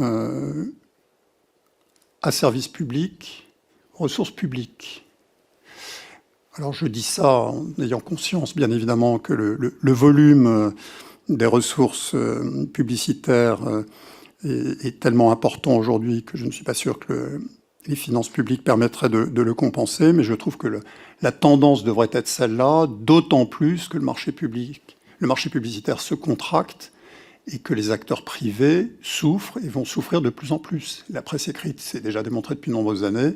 à service public, ressources publiques. Alors je dis ça en ayant conscience, bien évidemment, que le volume des ressources publicitaires est tellement important aujourd'hui que je ne suis pas sûr que les finances publiques permettraient de le compenser, mais je trouve que la tendance devrait être celle-là, d'autant plus que le marché publicitaire se contracte et que les acteurs privés souffrent et vont souffrir de plus en plus. La presse écrite, c'est déjà démontré depuis de nombreuses années.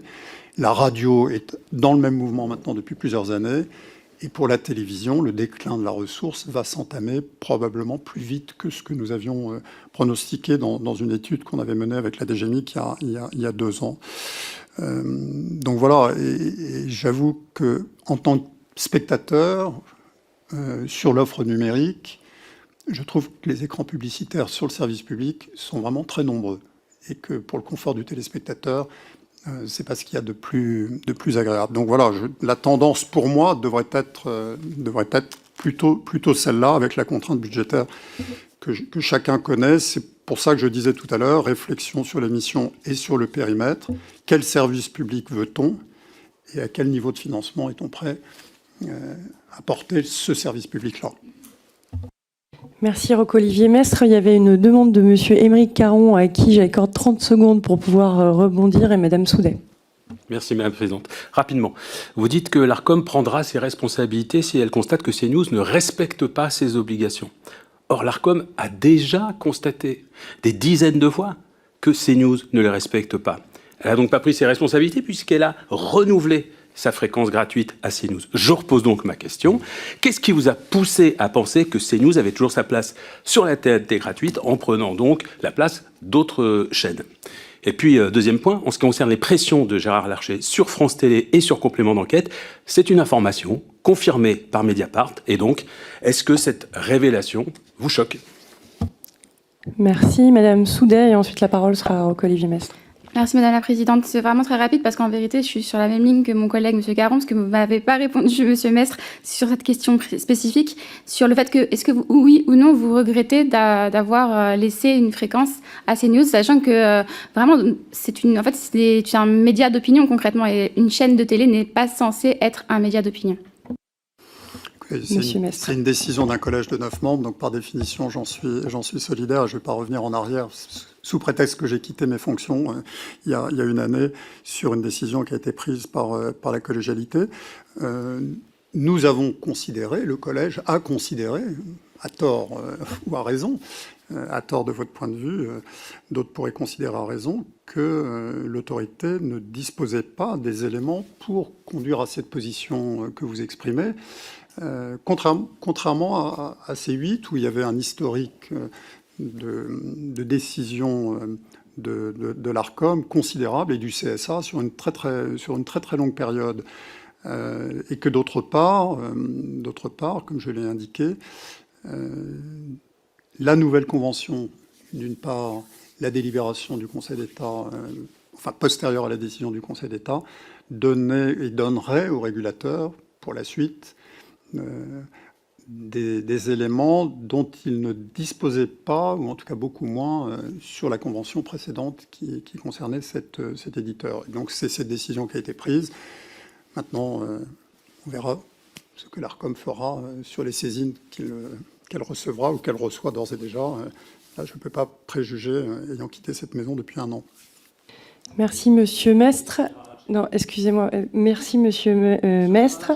La radio est dans le même mouvement maintenant depuis plusieurs années. Et pour la télévision, le déclin de la ressource va s'entamer probablement plus vite que ce que nous avions pronostiqué dans une étude qu'on avait menée avec la DGMIC il y a 2 ans. Donc voilà, et j'avoue qu'en tant que spectateur, sur l'offre numérique, je trouve que les écrans publicitaires sur le service public sont vraiment très nombreux. Et que pour le confort du téléspectateur, c'est pas ce qu'il y a de plus agréable. Donc voilà, la tendance pour moi devrait être plutôt celle-là, avec la contrainte budgétaire que chacun connaît. C'est pour ça que je disais tout à l'heure, réflexion sur les missions et sur le périmètre. Quel service public veut-on et à quel niveau de financement est-on prêt à porter ce service public-là? Merci Roch-Olivier Mestre. Il y avait une demande de monsieur Émeric Caron à qui j'accorde 30 secondes pour pouvoir rebondir, et madame Soudet. Merci Madame la Présidente. Rapidement, vous dites que l'ARCOM prendra ses responsabilités si elle constate que CNews ne respecte pas ses obligations. Or, l'ARCOM a déjà constaté des dizaines de fois que CNews ne les respecte pas. Elle n'a donc pas pris ses responsabilités puisqu'elle a renouvelé sa fréquence gratuite à CNews. Je repose donc ma question. Qu'est-ce qui vous a poussé à penser que CNews avait toujours sa place sur la TNT gratuite en prenant donc la place d'autres chaînes? Et puis, deuxième point, en ce qui concerne les pressions de Gérard Larcher sur France Télé et sur complément d'enquête, c'est une information confirmée par Mediapart. Et donc, est-ce que cette révélation vous choque? Merci Madame Soudet, et ensuite la parole sera à Roch-Olivier Mestre. Merci Madame la Présidente. C'est vraiment très rapide parce qu'en vérité, je suis sur la même ligne que mon collègue Monsieur Caron, parce que vous ne m'avez pas répondu, Monsieur Mestre, sur cette question spécifique, sur le fait que, est-ce que vous, oui ou non, vous regrettez d'avoir laissé une fréquence à CNews, sachant que vraiment, c'est un média d'opinion concrètement, et une chaîne de télé n'est pas censée être un média d'opinion. C'est une décision d'un collège de 9 membres, donc par définition, j'en suis solidaire. Je ne vais pas revenir en arrière, sous prétexte que j'ai quitté mes fonctions il y a une année, sur une décision qui a été prise par la collégialité. Nous avons considéré, le collège a considéré, à tort ou à raison, à tort de votre point de vue, d'autres pourraient considérer à raison, que l'autorité ne disposait pas des éléments pour conduire à cette position que vous exprimez, contrairement à C8, où il y avait un historique de décision de l'ARCOM considérable et du CSA sur une très très longue période. Et que d'autre part, comme je l'ai indiqué, la nouvelle convention, d'une part, la délibération du Conseil d'État, enfin postérieure à la décision du Conseil d'État, donnait et donnerait au régulateur, pour la suite, des éléments dont il ne disposait pas, ou en tout cas beaucoup moins, sur la convention précédente qui concernait cet éditeur. Et donc c'est cette décision qui a été prise. Maintenant, on verra ce que l'ARCOM fera sur les saisines qu'elle recevra ou qu'elle reçoit d'ores et déjà. Là, je ne peux pas préjuger, ayant quitté cette maison depuis 1 an. Merci, Monsieur Mestre. Non, excusez-moi. Merci, Monsieur Mestre.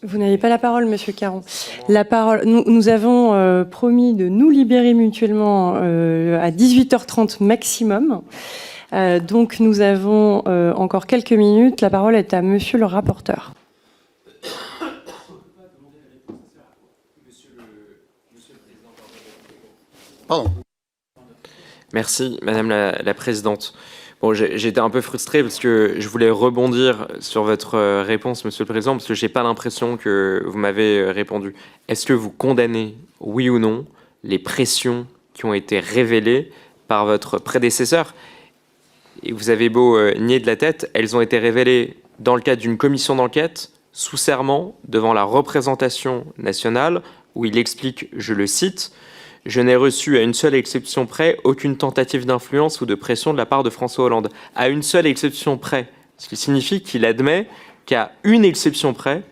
Vous n'avez pas la parole, Monsieur Caron. La parole. Nous avons promis de nous libérer mutuellement à 18h30 maximum. Donc, nous avons encore quelques minutes. La parole est à Monsieur le rapporteur. Pardon. Merci, Madame la Présidente. Bon, j'étais un peu frustré parce que je voulais rebondir sur votre réponse, Monsieur le Président, parce que j'ai pas l'impression que vous m'avez répondu. Est-ce que vous condamnez, oui ou non, les pressions qui ont été révélées par votre prédécesseur? Et vous avez beau nier de la tête, elles ont été révélées dans le cadre d'une commission d'enquête, sous serment, devant la représentation nationale, où il explique, je le cite, « Je n'ai reçu, à une seule exception près, aucune tentative d'influence ou de pression de la part de François Hollande. » À une seule exception près, ce qui signifie qu'il admet qu'à une exception près,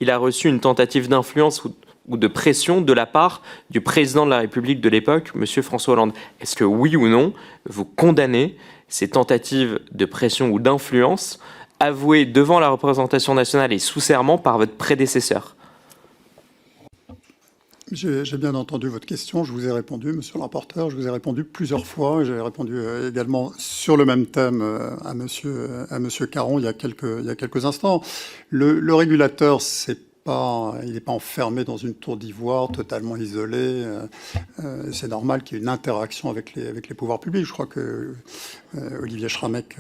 il a reçu une tentative d'influence ou de pression de la part du président de la République de l'époque, M. François Hollande. Est-ce que oui ou non, vous condamnez ces tentatives de pression ou d'influence avouées devant la représentation nationale et sous serment par votre prédécesseur? J'ai bien entendu votre question, je vous ai répondu, monsieur le rapporteur, je vous ai répondu plusieurs fois, j'ai répondu également sur le même thème à monsieur Caron il y a quelques instants. Le régulateur, il n'est pas enfermé dans une tour d'ivoire totalement isolée. C'est normal qu'il y ait une interaction avec les pouvoirs publics. Je crois que Olivier Schrammeck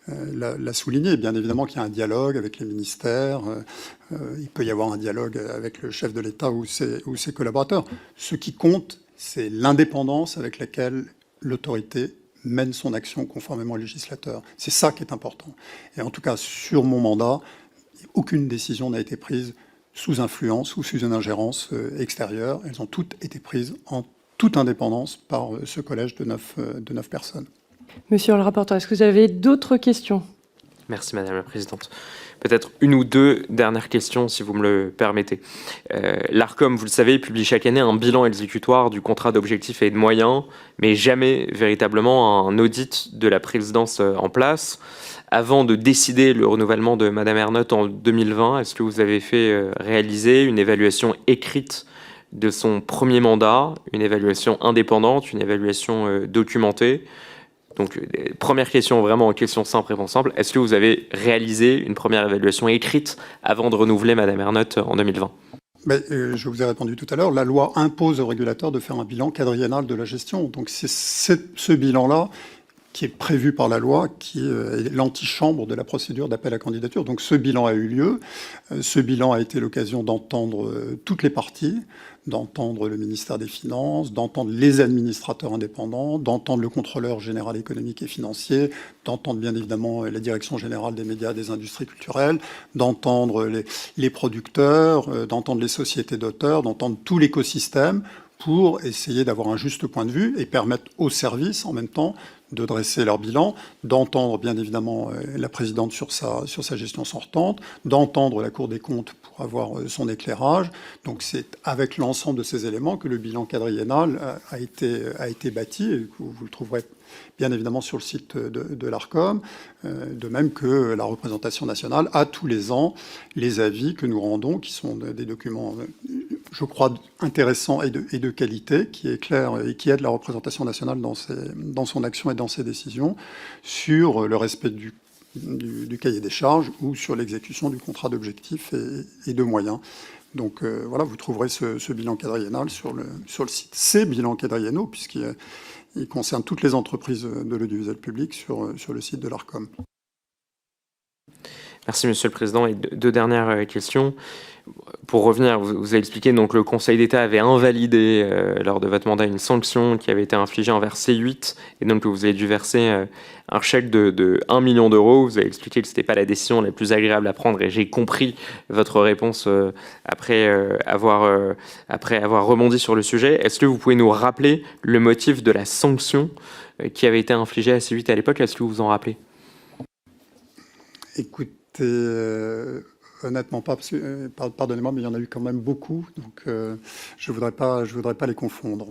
l'a souligné. Bien évidemment qu'il y a un dialogue avec les ministères. Il peut y avoir un dialogue avec le chef de l'État ou ses collaborateurs. Ce qui compte, c'est l'indépendance avec laquelle l'autorité mène son action conformément au législateur. C'est ça qui est important. Et en tout cas, sur mon mandat, aucune décision n'a été prise sous influence ou sous une ingérence extérieure. Elles ont toutes été prises en toute indépendance par ce collège de 9 personnes. Monsieur le rapporteur, est-ce que vous avez d'autres questions? Merci, Madame la Présidente. Peut-être une ou deux dernières questions, si vous me le permettez. L'ARCOM, vous le savez, publie chaque année un bilan exécutoire du contrat d'objectifs et de moyens, mais jamais véritablement un audit de la présidence en place. Avant de décider le renouvellement de Madame Ernotte en 2020, est-ce que vous avez fait réaliser une évaluation écrite de son premier mandat, une évaluation indépendante, une évaluation documentée? Donc, première question, vraiment question simple, réponse simple. Est-ce que vous avez réalisé une première évaluation écrite avant de renouveler Madame Ernotte en 2020? Je vous ai répondu tout à l'heure. La loi impose au régulateur de faire un bilan quadriennal de la gestion. Donc, c'est ce bilan-là qui est prévu par la loi, qui est l'antichambre de la procédure d'appel à candidature. Donc ce bilan a eu lieu. Ce bilan a été l'occasion d'entendre toutes les parties, d'entendre le ministère des Finances, d'entendre les administrateurs indépendants, d'entendre le contrôleur général économique et financier, d'entendre bien évidemment la direction générale des médias et des industries culturelles, d'entendre les producteurs, d'entendre les sociétés d'auteurs, d'entendre tout l'écosystème pour essayer d'avoir un juste point de vue et permettre aux services en même temps de dresser leur bilan, d'entendre bien évidemment la présidente sur sa gestion sortante, d'entendre la Cour des comptes pour avoir son éclairage. Donc c'est avec l'ensemble de ces éléments que le bilan quadriennal a été bâti, et que vous le trouverez bien évidemment sur le site de l'ARCOM, de même que la représentation nationale a tous les ans les avis que nous rendons, qui sont des documents je crois, intéressant et de qualité, qui est clair et qui aide la représentation nationale dans son action et dans ses décisions, sur le respect du cahier des charges ou sur l'exécution du contrat d'objectifs et de moyens. Donc voilà, vous trouverez ce bilan quadriennal sur le site. Ces bilans quadriennaux, puisqu'il concerne toutes les entreprises de l'audiovisuel public sur le site de l'ARCOM. Merci, Monsieur le Président. Et deux dernières questions. Pour revenir, vous avez expliqué donc le Conseil d'État avait invalidé lors de votre mandat une sanction qui avait été infligée envers C8 et donc que vous avez dû verser un chèque de 1 million d'euros. Vous avez expliqué que ce n'était pas la décision la plus agréable à prendre et j'ai compris votre réponse après avoir rebondi sur le sujet. Est-ce que vous pouvez nous rappeler le motif de la sanction qui avait été infligée à C8 à l'époque? Est-ce que vous vous en rappelez? Écoutez, honnêtement pas, parce que, pardonnez-moi, mais il y en a eu quand même beaucoup, donc je voudrais pas les confondre.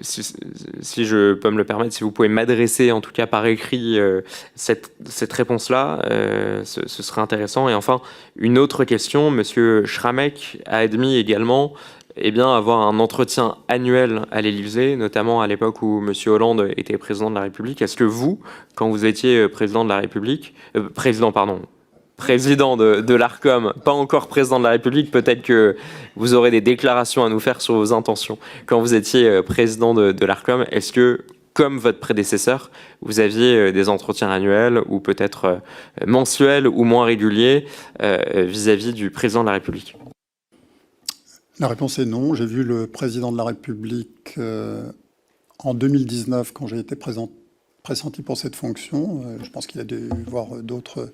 Si je peux me le permettre, si vous pouvez m'adresser en tout cas par écrit cette réponse-là, ce serait intéressant. Et enfin, une autre question, Monsieur Schramek a admis également avoir un entretien annuel à l'Élysée, notamment à l'époque où M. Hollande était président de la République. Est-ce que vous, quand vous étiez président de la République, président de l'ARCOM, pas encore président de la République, peut-être que vous aurez des déclarations à nous faire sur vos intentions. Quand vous étiez président de l'ARCOM, est-ce que, comme votre prédécesseur, vous aviez des entretiens annuels ou peut-être mensuels ou moins réguliers vis-à-vis du président de la République ? La réponse est non. J'ai vu le président de la République en 2019, quand j'ai été pressenti pour cette fonction. Je pense qu'il a dû voir d'autres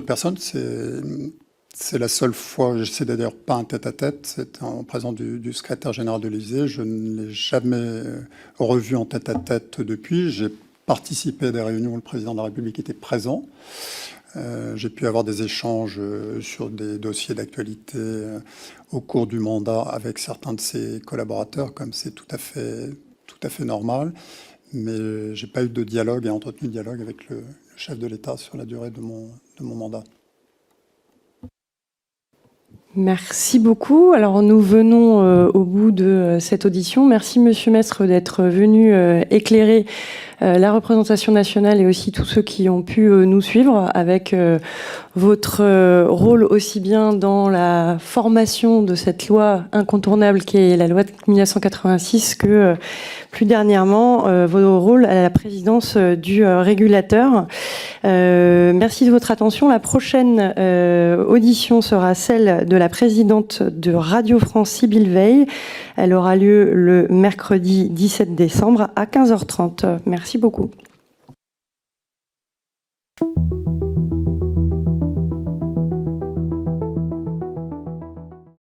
personnes. C'est la seule fois, c'est d'ailleurs pas un tête-à-tête, c'était en présence du secrétaire général de l'Élysée. Je ne l'ai jamais revu en tête-à-tête depuis. J'ai participé à des réunions où le président de la République était présent. J'ai pu avoir des échanges sur des dossiers d'actualité au cours du mandat avec certains de ses collaborateurs, comme c'est tout à fait normal. Mais j'ai pas eu de dialogue et entretenu de dialogue avec le chef de l'État sur la durée de mon mandat. Merci beaucoup. Alors nous venons au bout de cette audition. Merci Monsieur Mestre d'être venu éclairer la représentation nationale et aussi tous ceux qui ont pu nous suivre avec votre rôle aussi bien dans la formation de cette loi incontournable qui est la loi de 1986 que plus dernièrement vos rôles à la présidence du régulateur. Merci de votre attention. La prochaine audition sera celle de la présidente de Radio France, Sybille Veil. Elle aura lieu le mercredi 17 décembre à 15h30. Merci beaucoup.